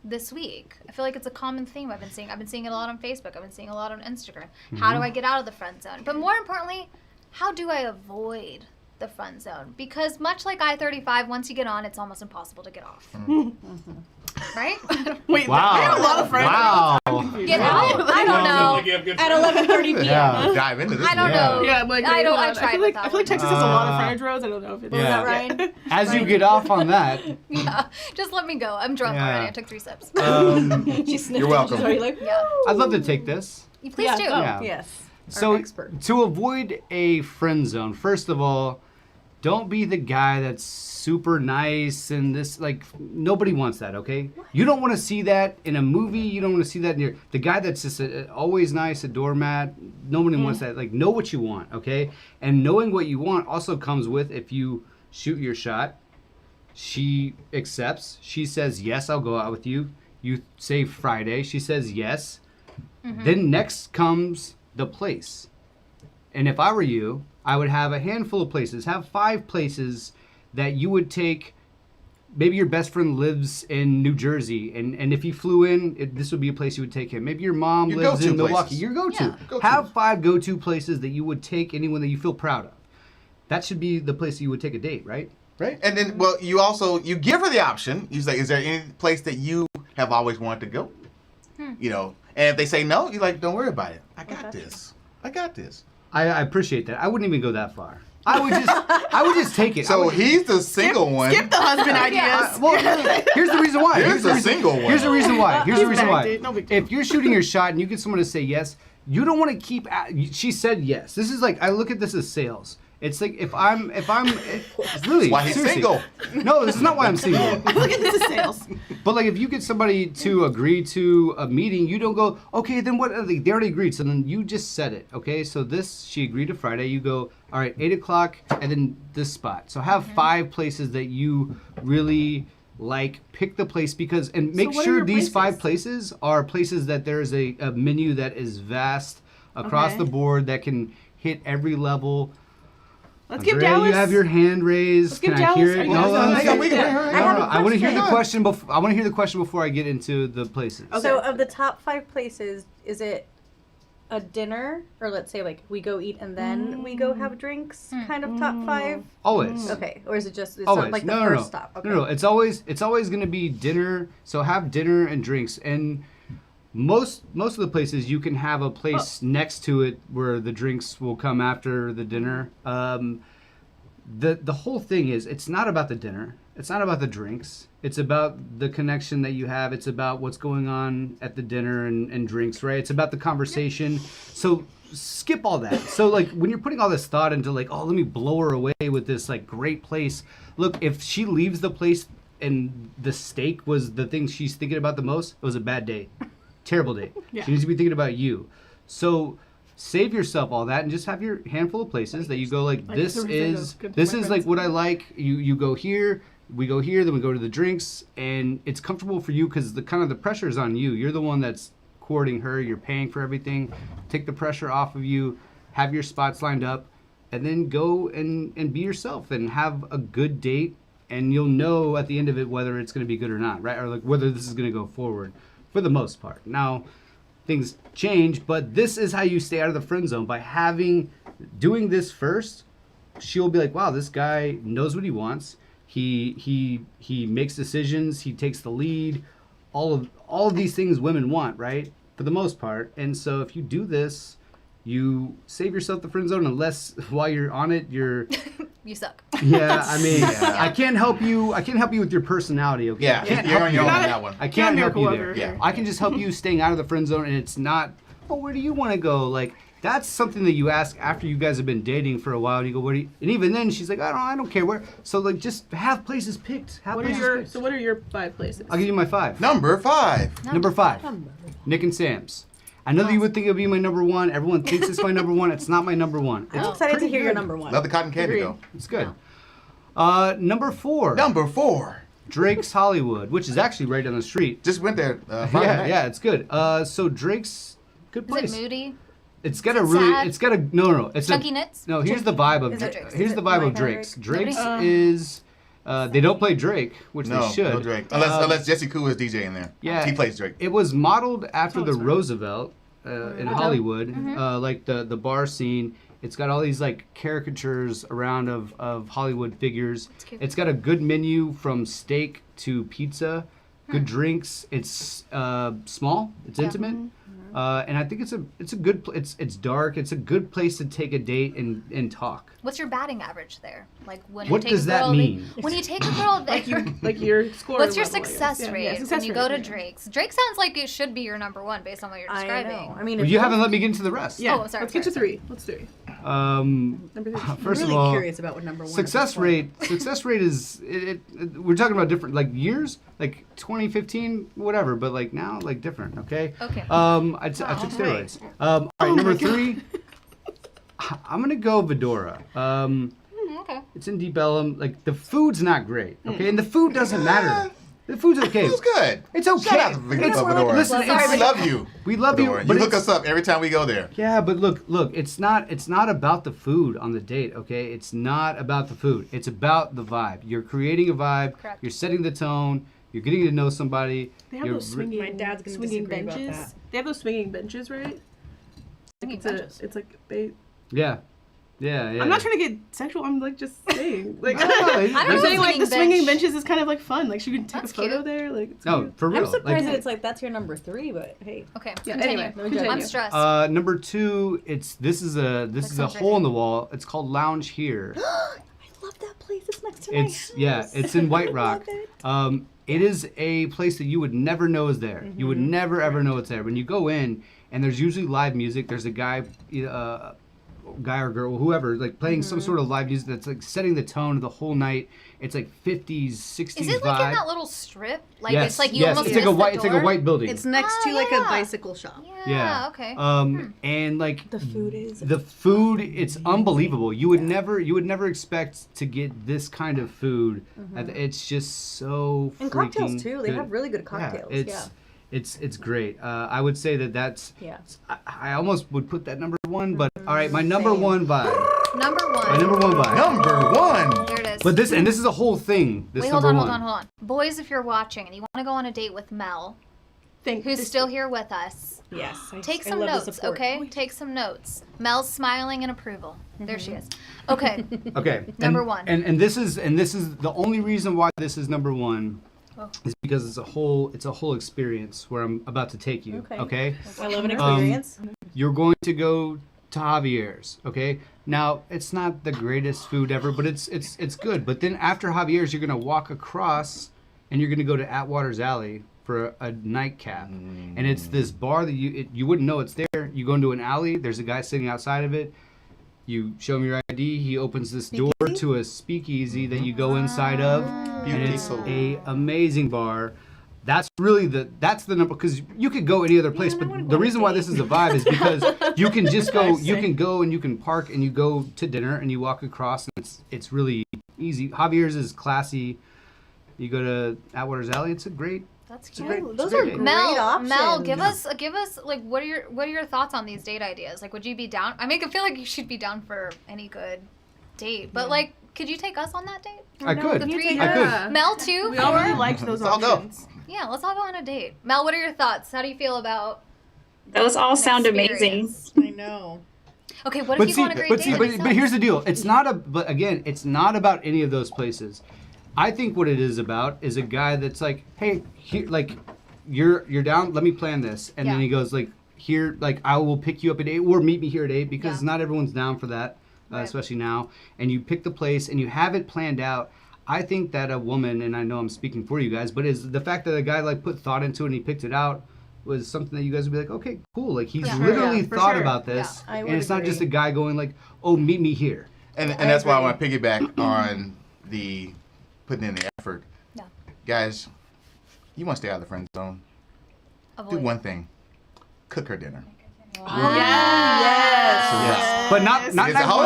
this week. I feel like it's a common theme I've been seeing. I've been seeing it a lot on Facebook. I've been seeing a lot on Instagram. How do I get out of the friend zone? But more importantly, how do I avoid the friend zone? Because much like I-35, once you get on, it's almost impossible to get off. Right? Wait, Wow. I have a lot of friends. Wow. Get out? I don't know. At 11:30 p.m. Yeah. Dive into this. I don't one. know. Yeah, I'm like, I wait, don't. hold I on. tried feel with like, that I feel like one. Texas has a lot of frontage roads. I don't know if it's Yeah. Ryan? As you get off on that, Yeah. Just let me go. I'm drunk Yeah. already. I took 3 sips. She sniffed You're it. welcome. She's already like, Yeah. I'd love to take this. Please yeah, do. oh, Yeah. yes. So Our expert. to avoid a friend zone, first of all, don't be the guy that's super nice and this like nobody wants that, okay? You don't want to see that in a movie. You don't want to see that in your the guy that's just always nice, a doormat. Nobody wants that. Like know what you want, okay? And knowing what you want also comes with if you shoot your shot, she accepts. She says yes, I'll go out with you. You say Friday. She says yes. Then next comes the place. And if I were you, I would have a handful of places. Have 5 places that you would take. Maybe your best friend lives in New Jersey, and if he flew in, this would be a place you would take him. Maybe your mom Your lives go-to in Milwaukee. places. Your go-to. Yeah. Go-tos. Have 5 go-to places that you would take anyone that you feel proud of. That should be the place you would take a date, right? Right. And then, well, you also you give her the option. You say, "Is there any place that you have always wanted to go?" You know, and if they say no, you're like, "Don't worry about it. I got this. I got this." I appreciate that. I wouldn't even go that far. I would just take it. I So would- he's the single one. Skip the husband ideas. Well, here's the reason why. Here's the single one. Here's the reason why. Here's the He's reason back, why. dude. No big deal. If you're shooting your shot and you get someone to say yes, you don't want to keep. She said yes. This is like I look at this as sales. It's like if I'm it's really That's why he's seriously. single. No, this is not why I'm single. Look at this as sales. But like if you get somebody to agree to a meeting, you don't go, okay, then what? They already agreed, so then you just set it. Okay, so she agreed to Friday. You go, all right, 8:00, and then this spot. So have 5 places that you really like. Pick the place and make what are sure your these 5 places? places are places that there is a menu that is vast across Okay. the board that can hit every level. Let's give Andrea, Dallas. you have your hand raised. Let's Can give I Dallas. hear Are it? you No, guys no, done? no, I no, have a I want to hear the question. question. I want to hear the question before I get into the places. So of the top 5 places, is it a dinner, or let's say like we go eat and then we go have drinks, kind of top 5? Always. Okay, or is it just it's Always. not like the no, first stop? Okay. No, it's always going to be dinner. So have dinner and drinks, and most of the places you can have a place next to it where the drinks will come after the dinner. The whole thing is it's not about the dinner. It's not about the drinks. It's about the connection that you have. It's about what's going on at the dinner and drinks, right? It's about the conversation. So skip all that. So like when you're putting all this thought into like, oh, let me blow her away with this like great place. Look, if she leaves the place and the steak was the thing she's thinking about the most, it was a bad day. Terrible day. Yeah. She needs to be thinking about you. So save yourself all that and just have your handful of places that you go like Like this Thursday is goes good to this my is friends. like what I like. You go here, we go here, then we go to the drinks, and it's comfortable for you because the kind of the pressure is on you. You're the one that's courting her. You're paying for everything. Take the pressure off of you. Have your spots lined up, and then go and be yourself and have a good date. And you'll know at the end of it whether it's going to be good or not, right? Or like whether this is going to go forward, for the most part. Now, things change, but this is how you stay out of the friend zone by doing this first. She'll be like, wow, this guy knows what he wants. He makes decisions. He takes the lead. All of these things women want, right? For the most part. And so if you do this, you save yourself the friend zone unless while you're on it, you're You suck. yeah. I mean, I can't help you. I can't help you with your personality. Okay. Yeah, I can't you're help on your you. own on that one. I can't help you there. Yeah. I can just help you staying out of the friend zone, and it's not. Oh, where do you want to go? Like that's something that you ask after you guys have been dating for a while. And you go, where do you? And even then, she's like, I don't care where. So like, just have places picked. Have What are places your picked. so what are your 5 places? I'll give you my 5. Number 5. Number 5. Nick and Sam's. I know that you would think it would be my number 1. Everyone thinks it's my number 1. It's not my number 1. I'm It's excited to pretty hear your good. number 1. Love the cotton candy Agreed. though. It's good. Number 4. Number 4. Drake's Hollywood, which is actually right down the street. Just went there Friday night. Yeah, it's good. So Drake's good place. Is it moody? It's got Is a it really, sad? it's got a no. It's Chunky a, knits? No, here's the vibe of Is it Drake's. Drake's? Here's Is the it vibe My of Kind of Drake's. Drake? Drake's is, they don't play Drake, which No, they should. no Drake. Unless Jesse Koo is DJ in there. Yeah. He plays Drake. It was modeled after the Sounds right. Roosevelt in Hollywood, like the bar scene. It's got all these like caricatures around of Hollywood figures. cute. It's got a good menu from steak to pizza, good drinks. It's small. It's intimate. And I think it's a good it's dark. It's a good place to take a date and talk. What's your batting average there? Like when What you take does a that girl, mean? When you take a girl, Like your score. what's your level, I guess. success Yeah, rate yeah, success when you rate, go to yeah. Drake's? Drake sounds like it should be your number 1 based on what you're I describing. know. I mean, Well, if you haven't let me get into the rest. Yeah. Oh, I'm sorry, Let's get to sorry. 3. Let's 3. First Number 3. I'm of really all, curious about what number 1 success rate is we're talking about different like years, like 2015 whatever, but like now like different. Okay. Okay. I took steroids. All right, number 3. I'm gonna go Vedora. Okay. It's in Deep Ellum. Like the food's not great. Okay, and the food doesn't matter. The food's okay. It's good. It's okay. Shout out to Fedora. Listen, we it's- love you. We love Fedora. you. But You hook it's- us up every time we go there. Yeah, but look, it's not about the food on the date, okay? It's not about the food. It's about the vibe. You're creating a vibe, Correct. you're setting the tone, you're getting to know somebody. They have you're those swinging. My dad's gonna swinging disagree about benches. that. They have those swinging benches, right? Swinging It's benches. it's like they. Yeah. I'm not trying to get sexual. I'm like just saying. Like No, no, I'm know saying like the swinging swinging bench. benches is kind of like fun. Like she can take That's a photo cute. there. Like it's No, cute. for real. I'm surprised like, that it's like that's your number 3, but hey. Okay. Yeah, Continue. anyway, I'm continue. stressed. number 2, this is a sounds hole in the wall. It's called Lounge Here. I love that place. It's next to my It's it's in White Rock. It is a place that you would never know is there. You would never ever know it's there. When you go in, and there's usually live music. There's a guy guy or girl, whoever, like playing some sort of live music that's like setting the tone of the whole night. It's like 50s, 60s Is it vibe. like in that little strip? Like yes, it's like you yes, almost it's like a miss white, the it's like a door? white building. It's next to like a bicycle shop. Yeah. Okay. And like The food is it's unbelievable. You would never expect to get this kind of food. It's just so And freaking cocktails too. They good. have really good cocktails. Yeah, it's great. I would say that's. Yeah. I almost would put that number one, but all right, my number one vibe. Number one. My number one vibe. Number one. There it is. But this is a whole thing. This Wait, number hold one. on. Boys, if you're watching and you want to go on a date with Mel, who's still here with us, Yes. take I some love the notes, support. okay? Take some notes. Mel's smiling in approval. There she is. Okay. Okay. Number and, one. And this is the only reason why this is number one Oh. is because it's a whole experience where I'm about to take you. Okay. I love an experience. You're going to go to Javier's. Okay. Now it's not the greatest food ever, but it's good. But then after Javier's, you're gonna walk across, and you're gonna go to Atwater's Alley for a nightcap, and it's this bar that you wouldn't know it's there. You go into an alley. There's a guy sitting outside of it. You show him your ID. He opens this door to a speakeasy that you go inside of, and it's a amazing bar. That's really that's the number, because you could go any other place, but the reason why this is a vibe is because you can just go. You can go and you can park and you go to dinner and you walk across, and it's really easy. Javier's is classy. You go to Atwater's Alley. It's a great. That's It's a cute. great- Those it's a are great date. great Mel, options. give us like what are your thoughts on these date ideas? Like, would you be down? I feel like you should be down for any good date, but like, could you take us on that date? I could. The three, I could. Mel too. We all really Four? liked those Let's all go. options. Yeah, let's all go on a date. Mel, what are your thoughts? How do you feel about? Those all an sound amazing. experience? I know. Okay, what if you go on a great date? But here's the deal. It's not but again, it's not about any of those places. I think what it is about is a guy that's like, hey, here, like, you're down. Let me plan this, and then Yeah. he goes like, here, like, I will pick you up at 8, or meet me here at 8, because not everyone's down for that, Right. especially now. And you pick the place, and you have it planned out. I think that a woman, and I know I'm speaking for you guys, but is the fact that a guy like put thought into it and he picked it out was something that you guys would be like, okay, cool. Like, he's Yeah. literally Yeah, for thought sure. about this, Yeah, I and would it's not just a agree. guy going like, oh, meet me here. And that's why I want to piggyback on the putting in the effort. Yeah. Guys, you want to stay out of the friend zone. Do Avoid. one thing. Cook her dinner. Yes. But not It's a whole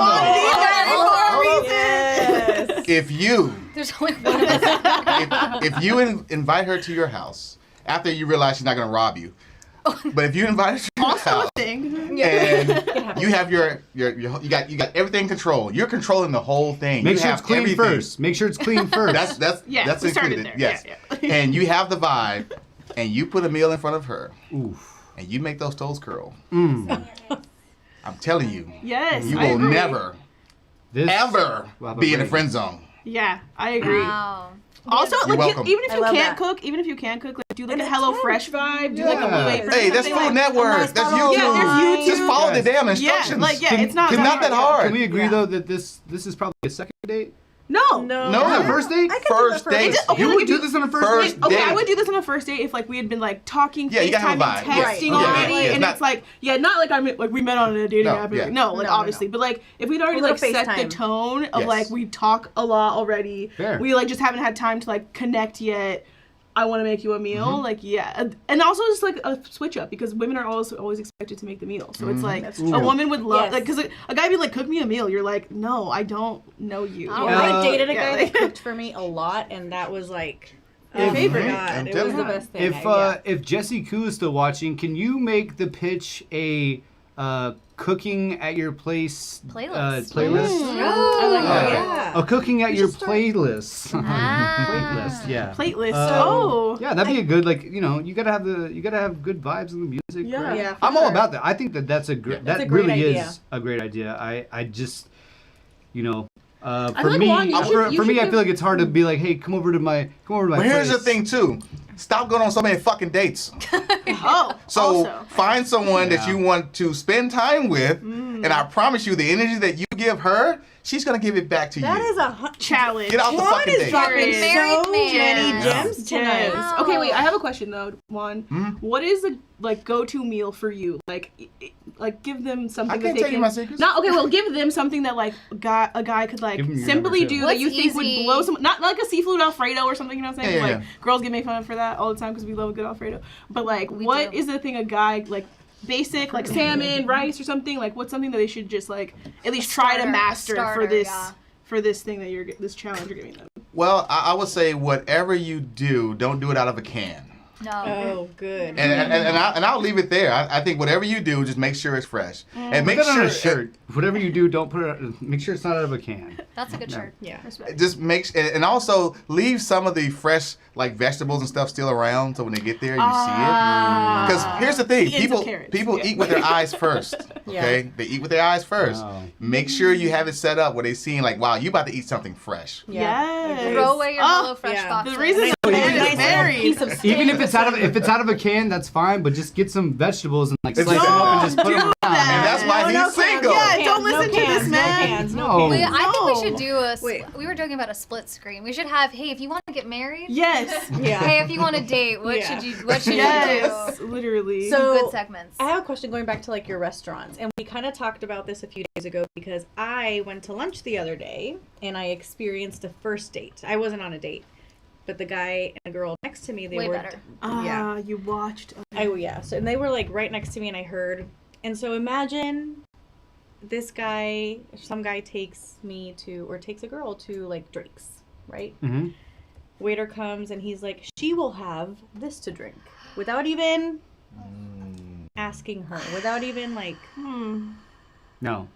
Yes. If you There's only one of us. if you invite her to your house after you realize she's not going to rob you, but if you invite her to your house and you have you got everything controlled, you're controlling the whole thing. Make You sure have it's clean everything. first. Make sure it's clean first. That's we started included. there. Yes, Yeah. and you have the vibe, and you put a meal in front of her, Oof. and you make those toes curl. Mm. I'm telling you, Yes, you I will agree. never This ever Wow, but be in a wait. friend zone. Yeah, I agree. Wow. Also, You're like, welcome. even if I you love can't that. cook, like, do like And a it's Hello fun. Fresh vibe, do like a Yeah. Blue Apron. Hey, that's something Food like- Network. nice That's bottle of YouTube. Yeah, there's Just YouTube. follow the damn Yeah, instructions. like, yeah, it's not It's not that hard. Can we agree Yeah. though that this is probably a second date? No. No. No. Is it first date? I could do the First first date. date. Okay, You like, would if do you- this on a First first date? Okay, date. I would do this on a first date if like we had been like talking, Yeah, you gotta have a FaceTiming, vibe. Yes. texting Okay. already, Yeah, and not- it's like not like we met on a dating No, app. yeah. No, like No, obviously, no. but like if we'd already A little like set the FaceTime. tone of Yes. like we talk a lot already, Fair. we like just haven't had time to like connect yet. I want to make you a meal, Mm-hmm. like yeah, and also just like a switch up because women are always expected to make the meal, so it's like That's a true. woman would love Yes. like because a guy would be like cook me a meal, you're like no, I don't know you. Oh, I dated a yeah, guy like- that cooked for me a lot, and that was like Your favorite. God, I'm it telling was the you. best thing. If Jesse Koo is still watching, can you make the pitch a cooking at your place Playlist. playlist? I like that. Yeah. Yeah. A cooking at We your should start- playlist. Ah. Playlist, yeah. Plate list. Um, Oh. Yeah, that'd be a good you gotta have good vibes in the music. Yeah. right? Yeah, for I'm all sure. about that. I think that's a great That's that a great really idea. is a great idea. I just for feel like, me Juan, you should- you for me should I feel like it's hard to be like, hey, come over to my But here's the place. thing too. Stop going on so many fucking dates. Oh. So also. find someone that Yeah. you want to spend time with, and I promise you, the energy that you give her, she's gonna give it back to That you. is a challenge. Get off the Juan fucking is date. dropping so Married man. many Yeah. gems tonight. Yes. Okay, wait. I have a question though, Juan. Hmm? What is the like go-to meal for you? Like, give them something I that can't they tell you can. my secrets. Not okay. Well, give them something that like a guy could like Give them your simply number, too. do that you What's think would easy? blow some. Not like a seafood Alfredo or something. You know what I'm saying? Yeah, yeah, Like girls get made fun of for that all the time because we love a good Alfredo. But like, We what do. is the thing a guy like? Basic like salmon, rice, or something like. What's something that they should just like at least try to Starter, master starter, for this yeah. for this thing that this challenge you're giving them. Well, I would say whatever you do, don't do it out of a can. No. Oh, good. And I'll leave it there. I think whatever you do, just make sure it's fresh. And make Put that sure on a shirt. Whatever you do, don't put it. Make sure it's not out of a can. That's a good shirt. Yeah. just and also leave some of the fresh like vegetables and stuff still around so when they get there you see it. Because here's the thing, He ends up carrots. people Yeah. eat with their eyes first. Okay, they eat with their eyes first. Wow. Make sure you have it set up where they seeing like, wow, you about to eat something fresh. Yes. Throw away your Oh, HelloFresh yeah. boxes. The reason Oh, Aaron yeah. is married. Piece of steak. Even if it's out of a can, that's fine. But just get some vegetables and like slice Don't them up and just put them around. And that's why No, he's single. Yeah, don't No listen to cans, this no man. cans, no No. cans. Wait, I think we No. should do Wait. we were talking about a split screen. We should have, hey, if you want to get married, Yes. Yeah. hey, if you want to date, what Yeah. should you do? Yes. Literally. So- Good segments. I have a question going back to like your restaurants, and we kind of talked about this a few days ago because I went to lunch the other day and I experienced a first date. I wasn't on a date, but the guy and the girl next to me, they Way were better. yeah. You watched. So and they were like right next to me, and I heard. And so imagine this guy, some guy takes me to or takes a girl to like Drake's, right? Mm-hmm. Waiter comes and he's like, she will have this to drink without even asking her, without even like. No.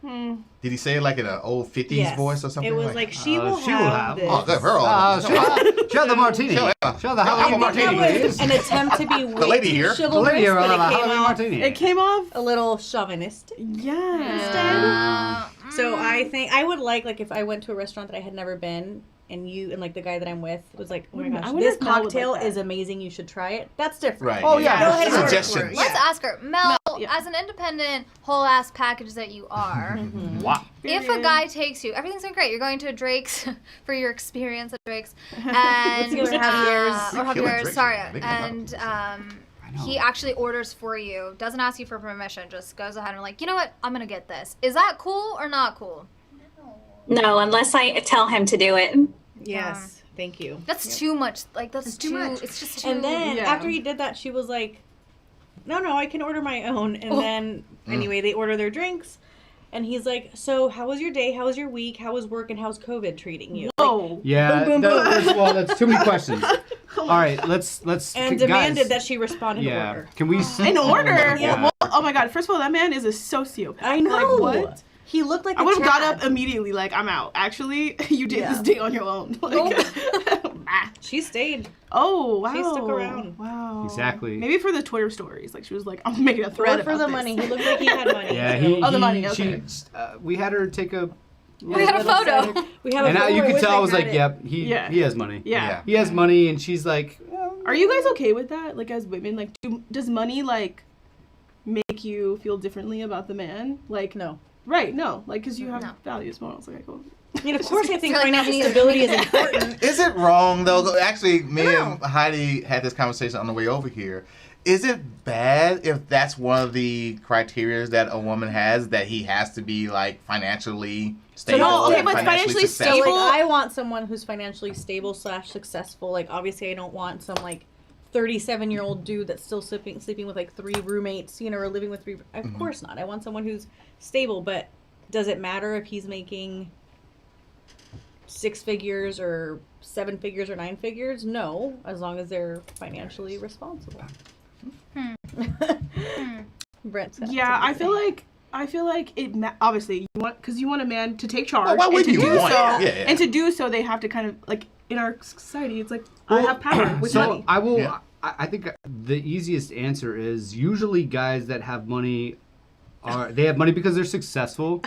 Did he say it like in an old 50s Yes. voice or something? It was like she will have this. Oh, good. Her all. Show the martini. Show the I Hawaiian think martini, that was please. an attempt to be way lady too here. chivalrous, The lady here will but have a it came Hawaiian off martini. It came off. a little chauvinistic. Yeah. So I think I would like if I went to a restaurant that I had never been, and you and like the guy that I'm with was like, oh my I gosh, wonder this if Mel would cocktail like that. is amazing. You should try it. That's different. Right. Oh, yeah. Go ahead and order Suggestions. for it. Let's Yeah. ask her, Mel, yeah. as an independent whole ass package that you are. Wow. If a guy takes you, everything's going great. You're going to a Drake's for your experience at Drake's, and Or Javier's. or Killing Javier's, Drake's, sorry, man. They come and he actually orders for you, doesn't ask you for permission, just goes ahead and like, you know what, I'm gonna get this. Is that cool or not cool? No, unless I tell him to do it. Yes. Thank you. That's too much. Like that's too much. It's just too. And then Yeah. after he did that, she was like, no, I can order my own. And then anyway, they order their drinks. And he's like, so how was your day? How was your week? How was work? And how's COVID treating you? Oh. Yeah. Boom, boom, boom. That's too many questions. All right, let's. And guys, demanded that she respond in Yeah. order. Can we? In order. Yeah. Well, oh my god. First of all, that man is a sociopath. I know. Like, what? He looked like I a would have got Chad. up immediately. Like, I'm out. Actually, you did Yeah. this day on your own. Like, ah. She stayed. Oh wow. She stuck around. Wow. Exactly. Maybe for the Twitter stories. Like she was like, I'm making a thread Or for about the this. money. He looked like he had money. Yeah. so- Oh, the money, okay. We had her take a. We had a photo. We have a And photo. you could wish tell I was had like, it. yep, he has money. Yeah. He has money, and she's like, Are you guys okay with that? Like as women, like does money like make you feel differently about the man? Like No. Right, no. Like cuz you have No. values, morals. Okay, cool. I mean, of course, I think You're like, financial "Money is- stability is important. Is it wrong though? Actually, me and Heidi had this conversation on the way over here. Is it bad if that's one of the criteria that a woman has, that he has to be like financially stable? no, okay, and but financially So, successful? like, I want someone who's financially stable / successful. Like, obviously, I don't want some like 37-year-old dude that's still sleeping with like 3 roommates, or living with 3. Of course not. I want someone who's stable. But does it matter if he's making 6 figures or 7 figures or 9 figures? No, as long as they're financially responsible. Brent's got Yeah, something I to feel say. like it obviously you want a man to take charge. Well, why and wouldn't to you do want so, it? Yeah. And to do so, they have to kind of like in our society, it's like I have power with so money. I will. Yeah. I think the easiest answer is usually guys that have money they have money because they're successful.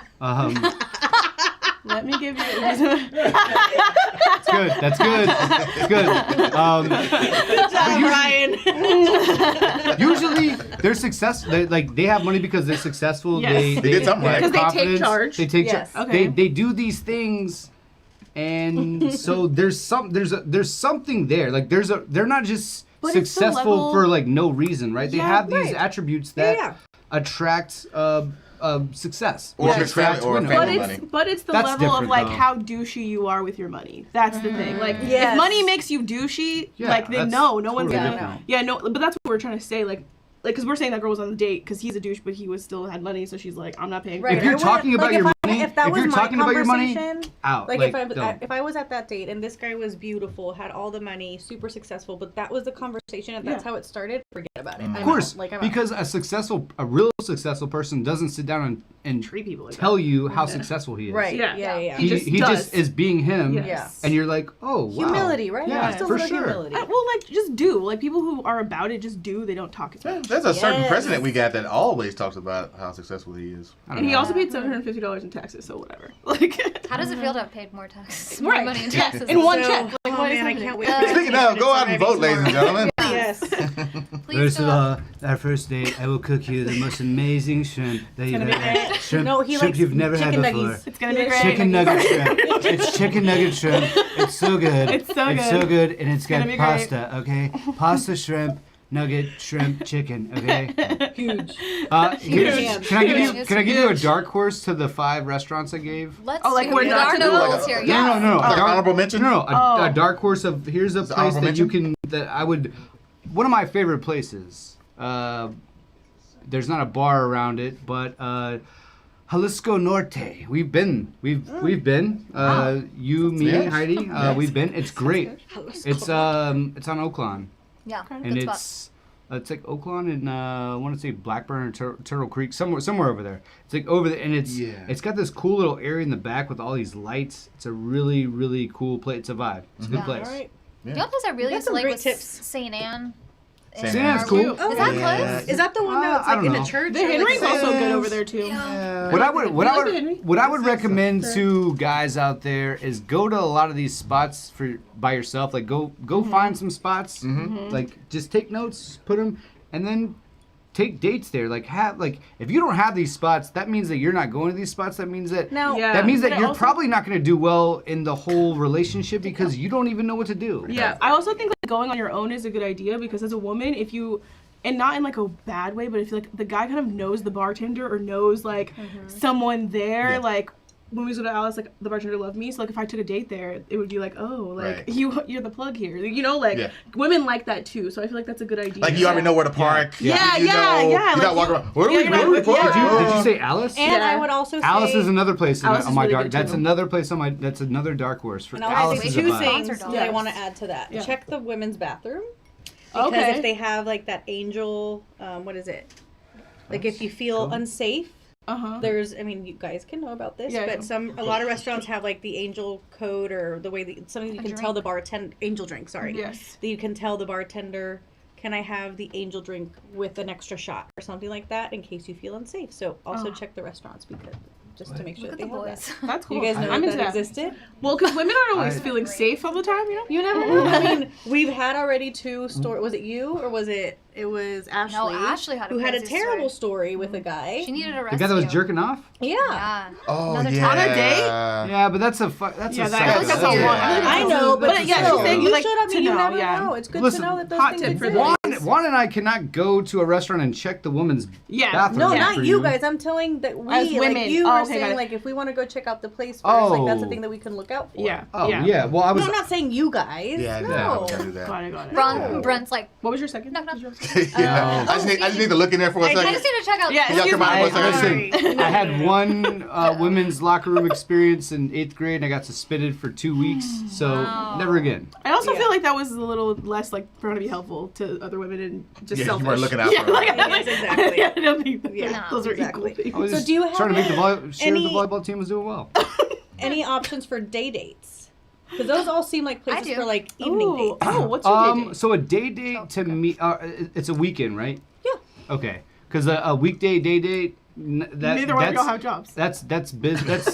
Let me give you. That's good. That's good. It's good. Usually they're successful. They have money because they're successful. Yes. They did something right. have Because they take confidence. charge. They take Yes. charge. Okay. They do these things, and so there's something there. Like they're not just But it's the successful level- for like no reason, right? They Yeah, have these right. attributes that Yeah. attract success. Or Which your attracts family- or women. family But money. it's the That's level of different, like though. how douchey you are with your money. That's the thing. Like Yes. if money makes you douchey, Yeah, like then that's no one's totally gonna. different. Yeah, no. But that's what we're trying to say. Like because we're saying that girl was on the date because he's a douche, but he was still had money, so she's like, I'm not paying. Right. If you're I wouldn't- talking about like, your money, if that if was you're my talking about your money, conversation, out. Like, don't. if I was at that date and this guy was beautiful, had all the money, super successful, but that was the conversation and that's how it started, forget about it. Of course, I'm out. because a real successful person doesn't sit down and treat people like tell you how successful he is. Right. Yeah. Yeah. He just is being him, Yes. and you're like, oh, wow. Humility, right? Yeah, Just a for little sure. humility. Well, like just do. Like people who are about it just do. They don't talk as much. There's a certain president we got that always talks about how successful he is. And he also paid $750 in taxes, so whatever. Like, How does it feel to have paid more taxes? More Right. money in Yeah, taxes. in one So- check. Like, oh what is man, I happening? can't wait. Speaking of, go out and vote, ladies and gentlemen. Yes. Please First go of out. all, our first date, I will cook you the most amazing shrimp that you've gonna be ever great. shrimp, No, he shrimp likes you've never had chicken before. nuggies. It's gonna be great. Chicken nugget shrimp. It's chicken nugget shrimp. It's so good. It's so It's good. so good, and it's got gonna be great. pasta. Okay, pasta, shrimp, nugget, shrimp, chicken. Okay. Huge. Here's, can I give you? Huge. Can I give you a dark horse to the 5 restaurants I gave? Let's Oh, like do we're it. not There to are do no like rules a- here. No, Yeah. no, no. Oh, honorable mention? No, Oh. a dark horse of here's a Is it place honorable that you mention? can that I would. One of my favorite places. There's not a bar around it, but Jalisco Norte. We've been. You, me, Yes. Heidi. We've been. It's great. It's on Oaklawn, Yeah. and Good spot. it's like Oaklawn and I want to say Blackburn or Turtle Creek, somewhere over there. It's like over there, and it's got this cool little area in the back with all these lights. It's a really really cool place. It's a vibe. It's a good Yeah. place. All right. The only place I really got used to some like great was tips. St. Anne. St. St. Anne's Is cool. that close? Is that the one that's I like don't in know. a church? The or, like, Henry's a- also good over there too. What I would You like the Henry? what I would recommend to guys out there is go to a lot of these spots by yourself. Like go find some spots. Like just take notes, put them, and then take dates there. Like if you don't have these spots, that means that you're not going to these spots. That means that Now, Yeah. that means But that it you're also- probably not going to do well in the whole relationship because you don't even know what to do. Yeah, I also think like going on your own is a good idea because as a woman, if you, and not in like a bad way, but if like the guy kind of knows the bartender or knows like someone there, Yeah. like when we was with Alice, like the bartender loved me, so like if I took a date there, it would be like, oh, like Right. you're the plug here, you know, like Yeah. women like that too. So I feel like that's a good idea. Like you already know where to park. Yeah, You yeah, know, yeah, You like got walk you- around. Where yeah, are we? you're Where not- are we? Where Did are we? you say Alice? And Yeah. I would also say Alice is another place Alice on is my really dark. good, That's too. another place on my. That's another dark horse for And I'll Alice. say is a two vibe. things Sponsored that I Yes. want to add to that. Yeah. Check the women's bathroom. Because Okay. if they have like that angel, what is it? Like if you feel unsafe, there's, I mean, you guys can know about this, Yeah, but a lot of restaurants have like the angel code or the way that something you can tell the bartender, angel drink, sorry. Yes. That you can tell the bartender, can I have the angel drink with an extra shot or something like that in case you feel unsafe. So also check the restaurants because just to make sure Look that at they the have boys. that. That's cool. You guys know I'm that, into that existed? Well, because women aren't always I- feeling safe all the time, you know. You never know. I mean, we've had already 2 stories. Was it you or was it? It was Ashley. No, Ashley had a who had a crazy terrible story with a guy. She needed a The rescue. guy that was jerking off. Yeah. Yeah. Oh Another yeah. time. On a date? Yeah, but that's a that's Yeah, a that- psycho. that's a Yeah. one. I know, but yeah, still, she's saying you like should. I to mean, you know, never yeah. know. It's good Listen, to know that those hot things tip for exist. Juan and I cannot go to a restaurant and check the woman's Yeah. bathroom. No, for not you guys. I'm telling that we, As like women. you Oh, were okay, got saying, it. like if we want to go check out the place first, like that's the Oh. thing that we can look out for. Yeah. Oh yeah. Well, I was. No, I'm not saying you guys. Yeah, no. no, can't do that. Got it, got it. Brent's like, What was your second? knock, knock. Yeah. I just need to look in there for a I second. just need to check out. Yeah, Can y'all come out for a second? Listen, I had one women's locker room experience in 8th grade, and I got suspended for 2 weeks. So never again. I also Yeah. feel like that was a little less like trying to be helpful to other women and just Yeah, you selfish. weren't looking out yeah, for like, her. Yes, exactly. I don't think that Yeah, those are exactly. equal things. I was So just do you have trying to make sure any- the volleyball team was doing well. Any options for day dates? Because those all seem like places do. for like evening Ooh. dates. Oh, what's your day date? So a day date to me, it's a weekend, right? Yeah. Okay, because a weekday day date, Neither one of y'all have jobs. That's business.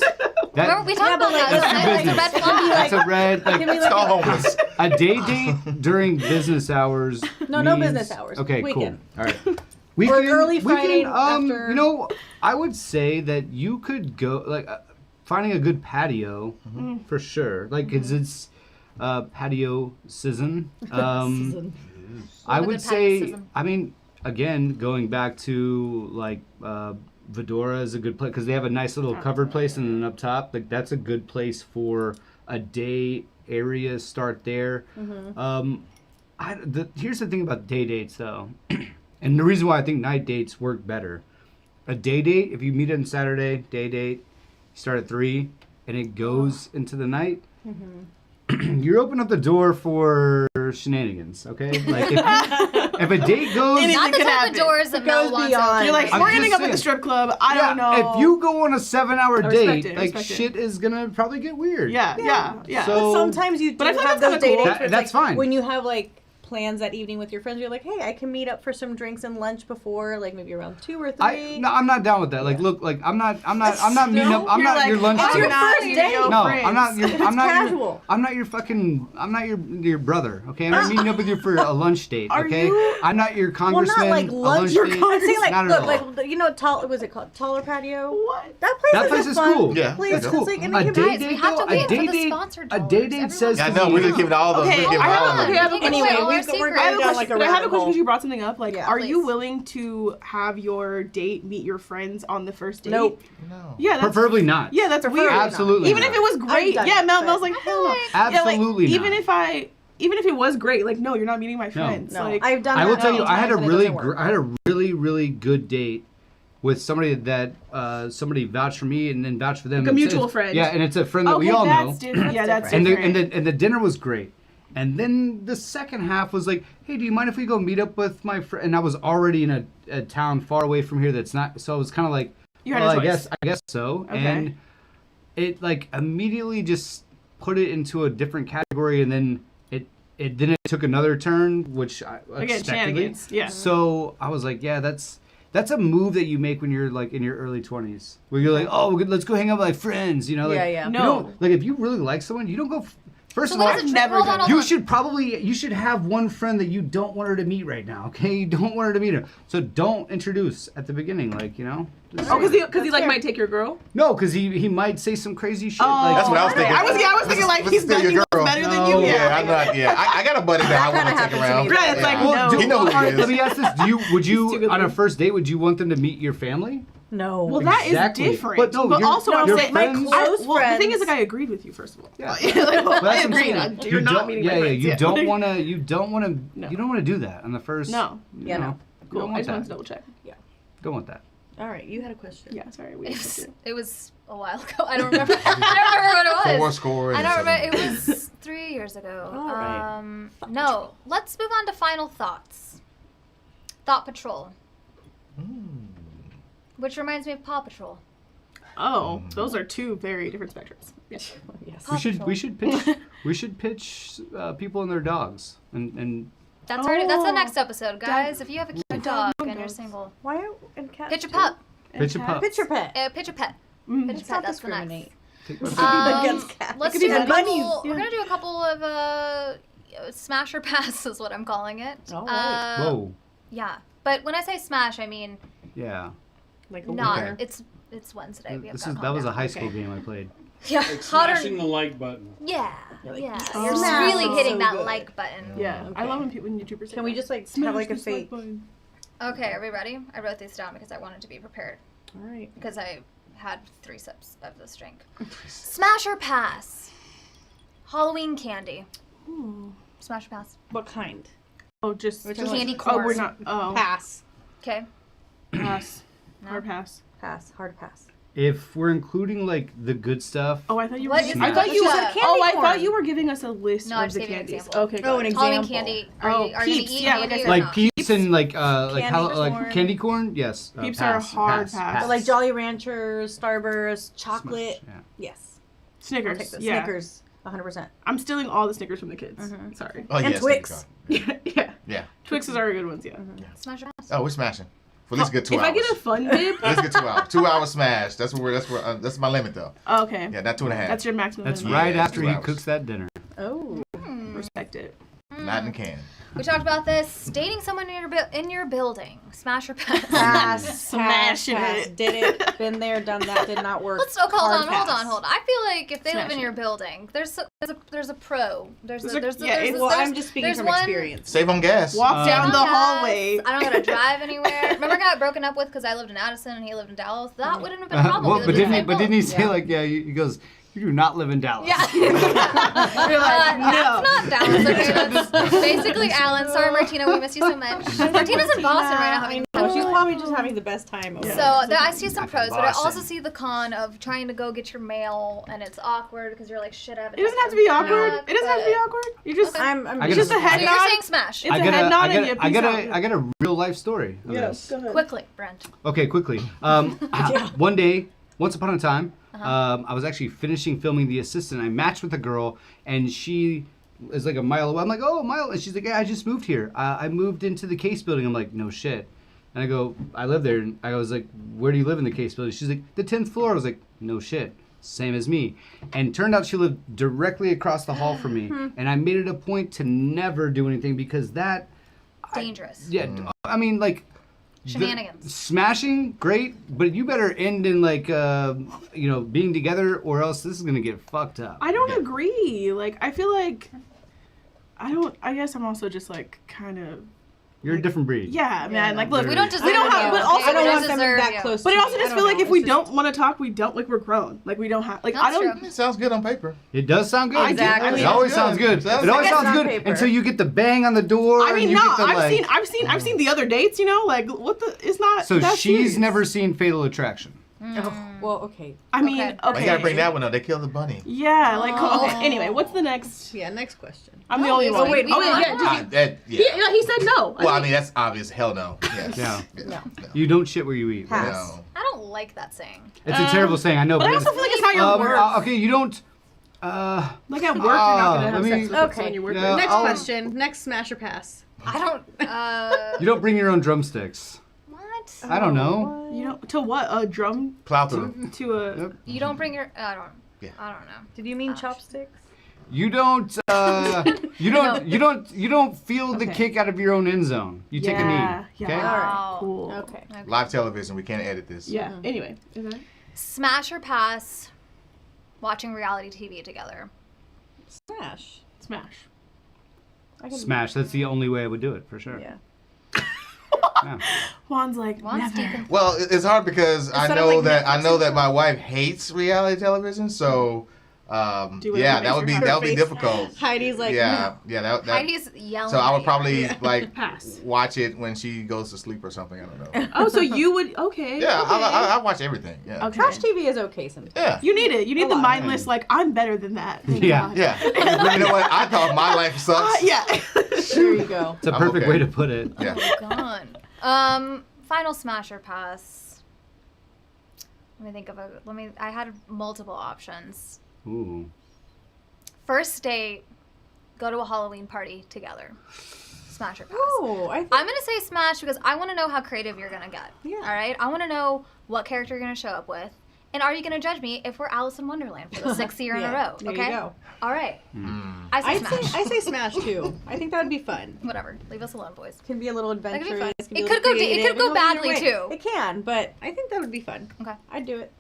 Remember, we talked Yeah, but about like, that. that's It's a red business. flag. That's a red. Can we Like, look Call at- homeless. a day date during business hours. No, no means- business hours. Okay, Weekend. cool. All right. Weekend, early Friday after- You know, I would say that you could go like finding a good patio for sure. Like it's patio season. I Love a would good say. patio-cism. I mean, again, going back to like Vedora is a good place because they have a nice little covered place and then up top, like that's a good place for a day area. Start there. Here's the thing about day dates though, and the reason why I think night dates work better. A day date, if you meet on Saturday, day date, you start at 3 and it goes into the night. You're opening up the door for shenanigans, okay? Like if a date goes, Not the type of doors that Mel wants open. You're like, I'm we're just ending up at the saying. strip club. I don't know. If you go on a 7-hour I respect date, it, I like respect it. shit is gonna probably get weird. Yeah. So But sometimes you do But I feel like have that's those kinda day cool. dates where it's That's like, fine. when you have like plans that evening with your friends, you're like, hey, I can meet up for some drinks and lunch before, like maybe around 2 or 3. No, I'm not down with that. Like, look, like I'm not meeting up. I'm You're not like, your lunch I'm date. not first your date. No, friends. I'm not your. I'm not casual. I'm not your brother. Okay, I'm not meeting up with you for a lunch date. Are Okay, you? I'm not your Well, congressman. not like a lunch. date. I'm saying like, Not at look, all. like you know, was it called Taller Patio? What? That place That is place a is fun cool. Yeah, place. that's It's cool. like, and A you can date Guys, we date have though. to wait A for date the date. sponsored A dollars. date date Everyone says. Yeah, to no, me- we're just giving all the. Okay, we're giving I all have of okay, them. I have a Taking away question. all our we're secrets. going I have a down question. like a But I have a rabbit question hole. because you brought something up. Like, Yeah, are you please. willing to have your date meet your friends on the first date? Nope. No. Yeah, that's Preferably not. yeah, that's weird. Absolutely Even not. if it was great. done Yeah, it, Mel's but- like, hell no. Absolutely yeah, not. like, even if it was great, like, no, you're not meeting my friends. No, Like, I've done. I will that tell you, many I had a times and it really, doesn't work. I had a really good date with somebody that somebody vouched for me and then vouched for them. Like a It's- mutual it's- friend. Yeah, and it's a friend that okay, we all know. that's different. Yeah, that's And different. the dinner was great. And then the second half was like, hey, do you mind if we go meet up with my friend? And I was already in a town far away from here that's not. So it was kind of like, You had well, a I choice. guess so. Okay. And it like immediately just put it into a different category, and then it took another turn, which I Again, expectedly. shenanigans. Yeah. So I was like, yeah, that's a move that you make when you're like in your early 20s, where you're like, oh, let's go hang out with my friends, you know? Like, Yeah, yeah. you No. don't- like if you really like someone, you don't go. First So of all, what is a never hold done on, hold you on. should have one friend that you don't want her to meet right now. Okay, you don't want her to meet her, so don't introduce at the beginning, like you know. Just- Oh, because he like might take your girl. no, because he might say some crazy shit. Oh, like, That's what I was okay. thinking. I was thinking like Let's he's steal your better, girl. better than No. you. Yeah, I'm not. Yeah, I got a buddy that I want to take happened to around. me. Right, it's like, Well, no. He know who he let is. me ask this: would He's too you good on a looking. first date would you want them to meet your family? No. Well, that is Exactly. different. But no, you're- also, I'm your saying, friends- the thing is, like, I agreed with you first of all. Yeah. Like, Well, I that's what I'm agreed. saying. You're not meeting my friends. You don't want to. You don't want to. No. You don't want to do that on the first. No. you Yeah, know, no. you Cool. don't I want just wanted to that. double check. Don't want that. All right, you had a question. Yeah, sorry. It was a while ago. I don't remember. I don't remember what it was. 4 scores. I and don't remember. seven. It was 3 years ago. All right. No. Let's move on to final thoughts. Thought Patrol. Which reminds me of Paw Patrol. Oh, those are two very different spectrums. Yes. Paw Patrol. We should pitch people and their dogs and That's the next episode, guys. If you have a cute dog and you're single, Why are and cats? pitch a pup. pitch a pup. Picture pet. Pitch a pet. Mm. Pitch a Let's pet. not That's the next. discriminate. Um, Against cats. let's It could do be a bunnies. couple. Yeah. We're gonna do a couple of smash or pass is what I'm calling it. All right. Whoa. Yeah, but when I say smash, I mean Yeah. Like a not. winner. It's Wednesday. We have This to is calm that was a down. high school game I played. Yeah, Like hotter. smashing the like button. Yeah, You're like, yeah. yes. You're Smash. really hitting So that good. like button. Yeah. Okay. I love when YouTubers say Can we that. just like Smash have like a this like fake? button. Okay, are we ready? I wrote these down because I wanted to be prepared All right. because I had 3 sips of this drink. Smash or pass? Halloween candy. Ooh. Smash or pass? What kind? Oh, just Which kinda one? Candy Oh, we're corn. not. Oh, Pass. Okay. pass. No. Hard pass. Pass. Hard pass. If we're including like the good stuff, Oh, I thought you were. What giving- is I thought that? you. Just were- a candy Oh, I corn. thought you were giving us a list No, I'm of just the giving an candies. example. Okay. Oh, got an it. Halloween example. candy. Are you Oh, gonna Peeps, eat yeah, like I candy said. or like not? peeps and like Candy like corn. candy corn, yes. Peeps are a hard pass. But like Jolly Ranchers, Starburst, chocolate. Yeah. Yes. Snickers. I'll take this. Yeah. Snickers. 100%. I'm stealing all the Snickers from the kids. Mhm. Sorry. Oh, And yes, Twix. Yeah. Yeah. Yeah. Twixes are good ones. Yeah. Smash or pass? Oh, we're smashing. For at least a good 2 If hours. I get a fun dip. Let's get 2 hours. 2 hour smash. That's that's my limit though. Oh, okay. Yeah, not 2.5. That's your maximum. That's limit. right Yeah, after 2 he hours. cooks that dinner. Oh. Respect it. Not in the can. We talked about this. Dating someone in your building. Smash or pass? Smashing Pass. it. Did it. Been there, done that. Did not work. Hold Hard on. pass. I feel like if they live Smash in it. your building, there's a pro. Well, I'm just speaking from experience. Save on gas. Walk down the gas. hallway. I don't gotta drive anywhere. Remember, I got broken up with because I lived in Addison and he lived in Dallas. That wouldn't have been a problem. Well, We but lived in didn't the he? same But didn't he say he goes, "You do not live in Dallas." Yeah. You're like, no. That's not Dallas. Okay, that's basically Alan. Sorry, Martina, we miss you so much. Martina's in Boston right now having. Oh, she's probably just having the best time over So there. I see some pros, but I also Boston. see the con of trying to go get your mail, and it's awkward because you're like, shit, I have a It doesn't have to be test awkward. coming up, It doesn't have to be but- awkward. You just, I'm I it's just a gotta- head So nod. you're saying smash. It's a head nod and you peace out. I got a real life story. of Yeah, this. go ahead. Quickly, Brent. Okay, quickly. One day, once upon a time, I was actually finishing filming The Assistant. I matched with a girl, and she is like a mile away. I'm like, oh, a mile. And she's like, yeah, I just moved here. I moved into the Case building. I'm like, no shit. And I go, I live there. And I was like, where do you live in the Case building? She's like, the 10th floor. I was like, no shit. Same as me. And turned out she lived directly across the hall from me. And I made it a point to never do anything because that, Dangerous. yeah, I mean, like, Shenanigans. Smashing, great, but you better end in like being together, or else this is gonna get fucked up. I don't agree. Like, I feel like I guess I'm also just like kind of. You're a different breed. Yeah, man. Like, look, We don't deserve we don't have, you, but also okay? I don't We want them deserve that you. close. But to I also me. just I feel don't like know. if we It's just- don't want to talk, we don't like we're grown. Like we don't have like That's I don't. true. It sounds good on paper. It does sound good. Exactly. It always sounds good. It always sounds on good paper. until you get the bang on the door. I and mean, you no, get the, I've seen the other dates. You know, like what the? It's not. So that she's serious. never seen Fatal Attraction. Oh, well, okay. I mean, Okay. okay. You gotta bring that one up. They killed the bunny. Yeah, like okay. Anyway, what's the next? Yeah, next question. I'm the only it's- one. wait, oh we- yeah. He said no. Well, I mean, that's obvious. Hell no. Yes. Yeah. No. You don't shit where you eat. right? Pass. No. I don't like that saying. It's a terrible saying. I know. But I also feel like it's how you work. Okay, you don't. Like at work, you're not gonna have let me- sex with Okay. someone you work Yeah, with. Next I'll- question. Next smash or pass. I don't. You don't bring your own drumsticks. What? I don't know. You know, to what? A drum? Plow through. To a. Yep. You don't bring your. I don't. Yeah. I don't know. Did you mean chopsticks? You don't. You don't feel the Okay. kick out of your own end zone. You take a knee. Yeah. Okay. All right. Wow. Cool. Okay. Live television. We can't edit this. Yeah. Anyway. Okay. Smash or pass. Watching reality TV together. Smash. Smash. I can Smash. That's the only way I would do it for sure. Yeah. Yeah. Juan's like Juan's never. deep in- Well, it's hard because I Instead of, know like, that Netflix my wife hates reality television. So, Do whatever yeah, makes that would her be happy. difficult. Heidi's like, Yeah, yeah. That. Heidi's yelling. So I at would you. probably like Pass. watch it when she goes to sleep or something. I don't know. Oh, so you would? Okay. Yeah, Okay. I watch everything. Yeah. Okay. trash TV is okay sometimes. Yeah. You need it. You need A the lot. mindless. Like I'm better than that. Thank Yeah. God. Yeah. You know what? I thought my life sucks. Yeah. There you go. It's a I'm perfect okay. way to put it. Yeah. Gone. Final smash or pass. Let me think of I had multiple options. Ooh. First date, go to a Halloween party together. Smash or pass. Oh, I think I'm gonna say smash because I want to know how creative you're gonna get. Yeah. All right. I want to know what character you're gonna show up with, and are you gonna judge me if we're Alice in Wonderland for the 6th year in a row? There Okay. you go. All right. I say smash. I say smash too. I think that would be fun. Whatever. Leave us alone, boys. Can be a little That could be adventurous. fun. can be It a could little go. It creative, could go can either badly way. too. It can, but I think that would be fun. Okay. I'd do it.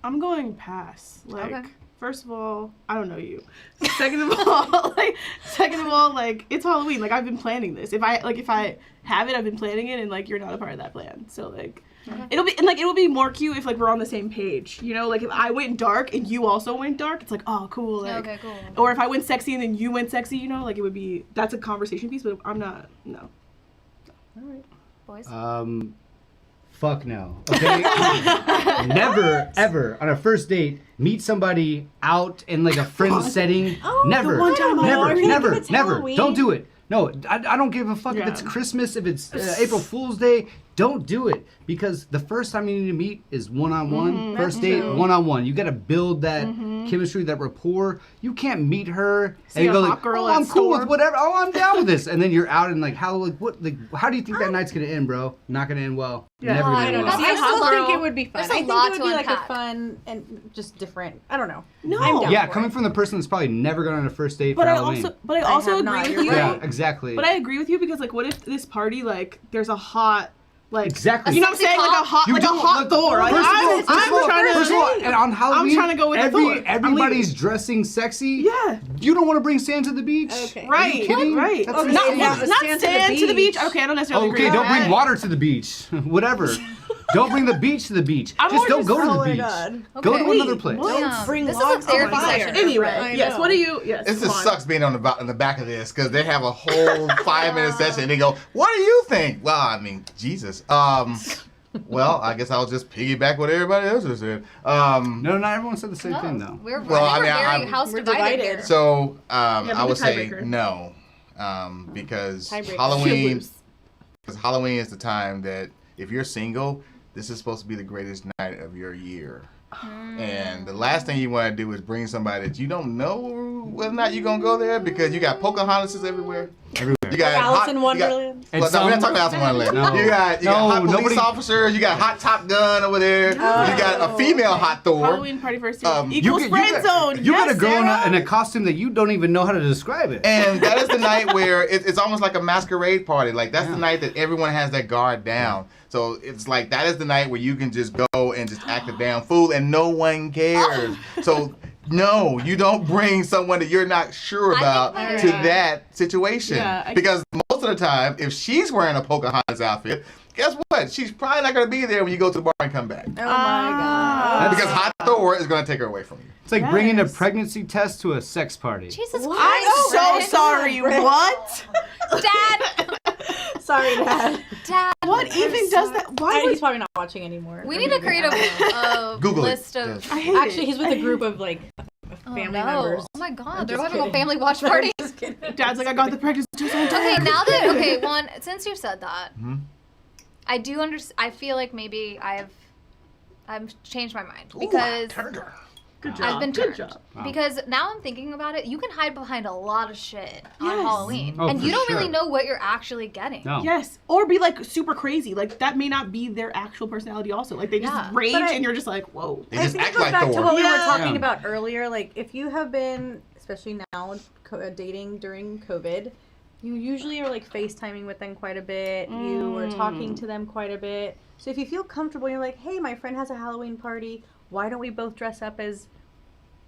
I'm going pass. Like, Okay. first of all, I don't know you. Second of all, like it's Halloween. Like I've been planning this. If I have it, I've been planning it, and like you're not a part of that plan. So like, it'll be more cute if like we're on the same page. You know, like if I went dark and you also went dark, it's like oh cool. Like, Okay. Cool. or if I went sexy and then you went sexy, you know, like it would be that's a conversation piece. But I'm not. No. All right, boys. Fuck no. Okay? Never, ever, on a first date, meet somebody out in like a friend setting. Never. the one time I never, already never, think it's never. Halloween. Don't do it. No, I don't give a fuck if Yeah. it's Christmas, if it's April Fool's Day. don't do it because the first time you need to meet is one-on-one. First date, true. one-on-one. You got to build that chemistry, that rapport. You can't meet her See and a go hot like, girl "Oh, at I'm cool store." with whatever. Oh, I'm down with this," and then you're out and like, how do you think that night's gonna end, bro? Not gonna end well. Yeah. Never I gonna don't end know. well. I That's still a think lot- it would be fun. there's I a think lot it would to be like a unpack. fun and just different. I don't know. No. I'm down Yeah, for coming it. from the person that's probably never gone on a first date But for I Halloween. also have agree not, with you're you. right. Yeah, exactly. But I agree with you because like, what if this party like there's a hot like Exactly. You know what I'm saying? Like a hot, You like a don't hot look- Thor. Like, First of all- I'm trying to. first of all, and on Halloween, I'm trying to go with Thor. I'm everybody's leaving. dressing sexy. Yeah. You don't want to bring sand to the beach. Okay. Right. Are you kidding? Right. That's Okay, insane. not sand to the beach. Okay, I don't necessarily agree Okay, with don't that. bring water to the beach. Whatever. Don't bring the beach to the beach. I'm Just don't more go to oh the my beach. God. Go to Okay. another place. Damn. bring This logs is a therapy on fire. session. Anyway, I yes. know. What do you? Yes. This come just on. sucks being on the back of this because they have a whole 5-minute session and they go, "What do you think?" Well, I mean, Jesus. Well, I guess I'll just piggyback what everybody else has said. No, not everyone said the same No, thing though. We're, Well, I think I we're mean, very I'm- house We're divided divided. here. So be I would the say tiebreaker. no, because Tiebreaker. Halloween is the time that if you're single, this is supposed to be the greatest night of your year. And the last thing you want to do is bring somebody that you don't know whether or not you're gonna go there because you got Pocahontas everywhere. Everywhere. You got Alice in you got- Wonderland. And well, no, we're not some- talking about Alice in Wonderland. No. You got No, hot police nobody- officers. You got hot Top Gun over there. You got a female hot Thor. Halloween party first year Um, equals friend zone. You Yes, got a girl Sarah. in a costume that you don't even know how to describe it. And that is the night where it's almost like a masquerade party. Like that's Yeah. the night that everyone has their guard down. So it's like that is the night where you can just go and just act a damn fool and no one cares. So no, you don't bring someone that you're not sure I about think to we're- that situation. Yeah, because most of the time, if she's wearing a Pocahontas outfit, guess what? She's probably not going to be there when you go to the bar and come back. Oh my God. Because Hot Thor is going to take her away from you. It's like bringing a Yes. pregnancy test to a sex party. Jesus I'm Christ. so Brett. sorry. What? Dad. Sorry, Dad. Dad. What even does that? Why He's would? probably not watching anymore. We need to create a Google it. list of. Yes. I hate Actually, it. he's with I a hate group it. of like Oh, family no. members. Oh my God, I'm they're just having a kidding. family watch party. Just kidding. Dad's like, I got the pregnancy test. Okay, now that one, since you said that, I do understand. I feel like maybe I've changed my mind because Good job. I've been Good turned. job. Wow. Because now I'm thinking about it, you can hide behind a lot of shit on Yes. Halloween, Oh, and for you don't really sure. know what you're actually getting. No. Yes, or be like super crazy. Like that may not be their actual personality. Also, like they just Yeah. rage, But and you're just like, whoa. They I just think it act goes like back to Thor. what we were Yeah. talking Yeah. about earlier. Like, if you have been, especially now, dating during COVID, you usually are like FaceTiming with them quite a bit. You are talking to them quite a bit. So if you feel comfortable, you're like, hey, my friend has a Halloween party. Why don't we both dress up as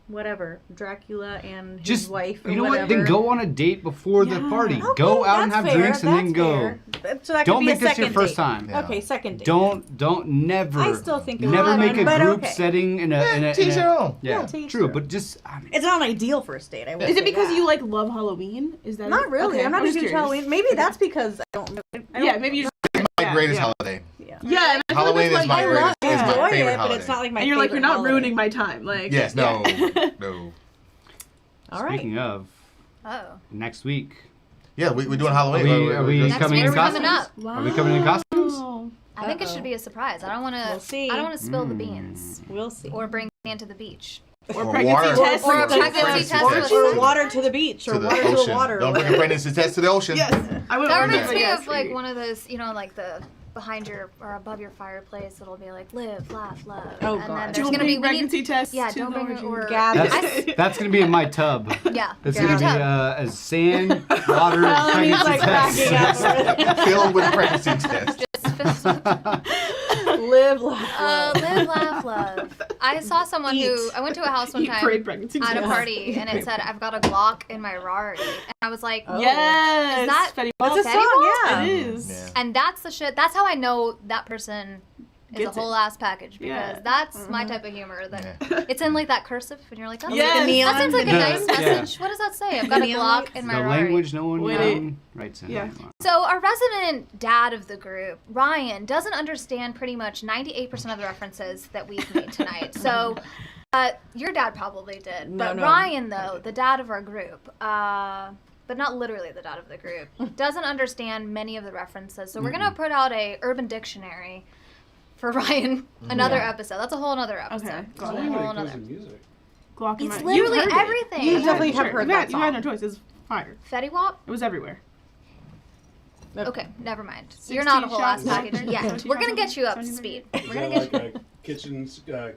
whatever, Dracula and his Just wife or you know whatever. what? Then go on a date before the party. Okay, Go out and that's have fair, drinks and then that's go. fair. So that Don't could be make a this second your first date. time. Yeah. Okay, second date. Don't never. I still think it never was make a fun, but group okay. setting in a. Teach your own. Yeah, to each true. their But just I mean, It's not an ideal first date. I will Is say it because that. you like love Halloween? Is that Not really. Okay, I'm not I'm a just huge curious. Halloween. Maybe that's because I don't. Yeah, maybe you just. My greatest yeah. holiday. Yeah, and I feel like Halloween that's is why my you greatest. love Is my enjoy favorite it, holiday. but it's not like my And you're like, you're favorite not holiday. ruining my time. Like, Yes. No. No. All right. speaking of Oh. next week, Yeah, we're doing Halloween. are we Next coming in week's coming costumes? up. Are we coming in costumes? Wow. I think it should be a surprise. I don't want to. We'll see. I don't want to spill the beans We'll see. or bring sand to the beach. Or Or pregnancy water. test. Or a like, pregnancy test with Or sex. water to the beach, or To the water to ocean. the water. Don't bring a pregnancy test to the ocean. Yes, I would. That order reminds it, me yes. of like one of those, like the behind your or above your fireplace. It'll be like live, laugh, love. Oh, and God. then there's Don't gonna be bring pregnancy tests. Yeah, to don't the bring it orgy. or Gather. That's gonna be in my tub. yeah. It's your gonna be tub. as sand, water, Melanie's pregnancy like cracking tests. up. Filled with pregnancy tests. Live, laugh, love. Live, laugh, love. I saw someone who I went to a house one Eat, pray, time pregnancy at a test. party, and it said, "I've got a Glock in my Rari," and I was like, Yes. Is that Fetty That's Wap. a song, yeah. It is. Yeah. And that's the shit. That's how I know that person is Gets a it. whole ass package because Yeah. that's my type of humor. That it's in like that cursive, and you're like, that's Yes. The neon, that seems like a the- nice yeah. message. What does that say? I've got a neon Glock lights? in The my Rari. language no one Wait. writes in. Yeah. So our resident dad of the group, Ryan, doesn't understand pretty much 98% of the references that we've made tonight. So your dad probably did, but No. Ryan, though, the dad of our group, but not literally the dad of the group, doesn't understand many of the references. So we're gonna put out a Urban Dictionary for Ryan. Another episode. That's a whole another episode. Okay. That's a whole another. Glock It's and literally You've heard it. everything. You definitely have Sure. heard you that had, you had no song. choice. It's fire. Fetty Wap? It was everywhere. Okay, never mind. You're not a whole ass package. Yeah, we're gonna get you up to speed. We're Is gonna that get like a kitchen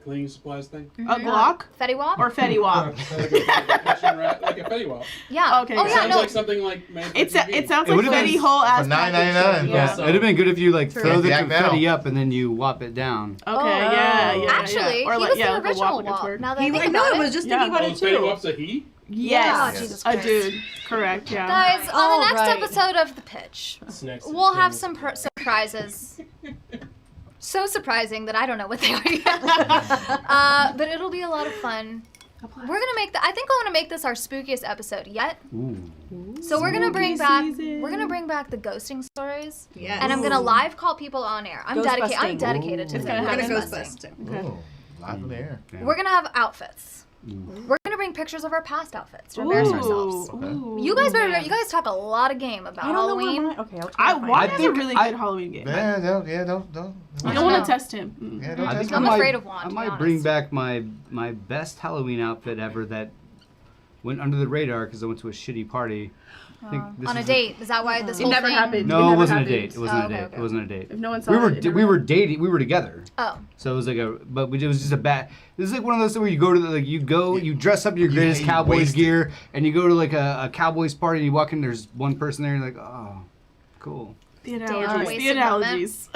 cleaning supplies thing? A Glock? Fetty Wap? Or Fetty Wap? Like a Fetty Wap. Yeah. Okay. Oh yeah, Sounds no. like something like made for It TV. sounds It like would've been Fetty whole ass for package. $9.99. Yeah. It'd have been good if you like throw the Jack confetti Bell. up and then you wop it down. Okay, yeah. Actually, yeah. Or he like, was yeah, the like a original wop gets Wap. word. Now that I He think no, about I was just Yeah. thinking about Oh, it Fetty too. Wap's a he? Yes. Oh, Jesus a Christ. dude. Correct, yeah. Guys, on Oh, the next right. episode of The Pitch, we'll have some surprises. So surprising that I don't know what they are yet. But it'll be a lot of fun. We're gonna make I think I want to make this our spookiest episode yet. Ooh. So we're gonna bring Spooky back season. the ghosting stories. Yes. And I'm gonna live call people on air. I'm Ghostbusting. dedicated to It's it. gonna We're happen. gonna Ghostbusting. Ghostbust. Ooh, live in the air. We're gonna have outfits. We're gonna bring pictures of our past outfits to embarrass ourselves. Ooh. You guys talk a lot of game about I don't know where Halloween. mine- Okay, I'll try to find Juan it. has a really good Halloween game. Yeah, don't. You I don't know. want to test him. Yeah, don't I test think me. I'm afraid of Juan, I to be might bring honest. back my best Halloween outfit ever that went under the radar because I went to a shitty party. I think this On a is date. Is that why this It whole never thing? happened. No, it never wasn't a happened. date. It wasn't Oh, a date. okay. It wasn't a date. If no one saw we were it, it never we were happened. dating. We were together. Oh. So it was like it was just a bad. This is like one of those things where you go to you dress up in your You greatest hate Cowboys wasted. gear and you go to like a Cowboys party and you walk in. There's one person there and you're like, oh, cool. The Damn, analogies. The wasted analogies.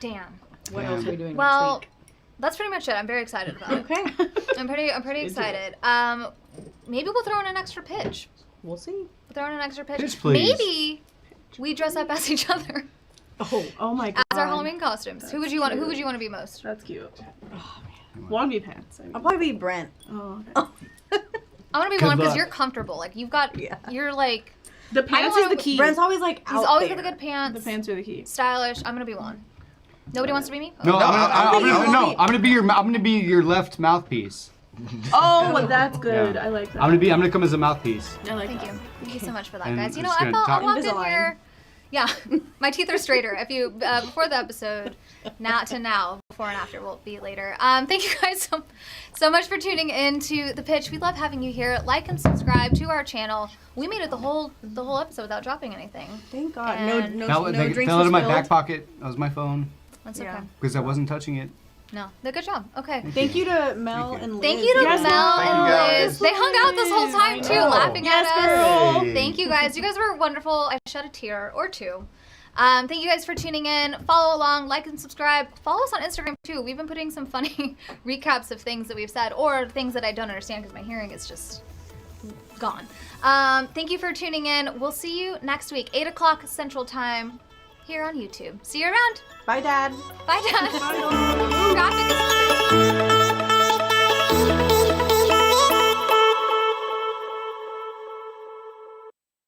Damn. What else are we doing Well, next that's pretty much it. I'm very excited about it. week? Okay. I'm pretty excited. Maybe we'll throw in an extra pitch. We'll see. We'll throw in an extra pitch. Pitch, please. Maybe we dress up as each other Oh my god. as our Halloween costumes. Who would you want? Who would you want to be most? That's cute. Wannabe pants. I mean. I'll probably be Brent. Oh, okay. I want to be Good one because luck. you're comfortable. Like you've got, you're like. The I pants wanna- is the key. Brent's always like He's out always there. got the good pants. The pants are the key. Stylish. I'm gonna be one. Nobody wants to be me. No, Okay. I'm gonna be your left mouthpiece. Oh, that's good. I like that. I'm gonna come as a mouthpiece. I like Thank that. you. Thank you so much for that, And guys. You I'm know, just I gonna felt I talk- walked in Invisalign. here. Yeah, my teeth are straighter. If you before the episode, now, before and after will be later. Thank you guys so much for tuning in to The Pitch. We love having you here. Like and subscribe to our channel. We made it the whole episode without dropping anything. Thank God. And- No They drinks fell out was of my spilled. back pocket. That was my phone That's Yeah. okay. because I wasn't touching it. No, good job. Okay. Thank you to Mel and Liz. Thank you to Yes, Mel thank you, and guys. Liz. They hung out this whole time too, know. laughing Yes, at us. girl. Hey. Thank you guys. You guys were wonderful. I shed a tear or two. Thank you guys for tuning in. Follow along, like and subscribe. Follow us on Instagram too. We've been putting some funny recaps of things that we've said or things that I don't understand because my hearing is just gone. Thank you for tuning in. We'll see you next week, 8 o'clock Central Time here on YouTube. See you around. Bye, Dad. Bye, Dad. Traffic is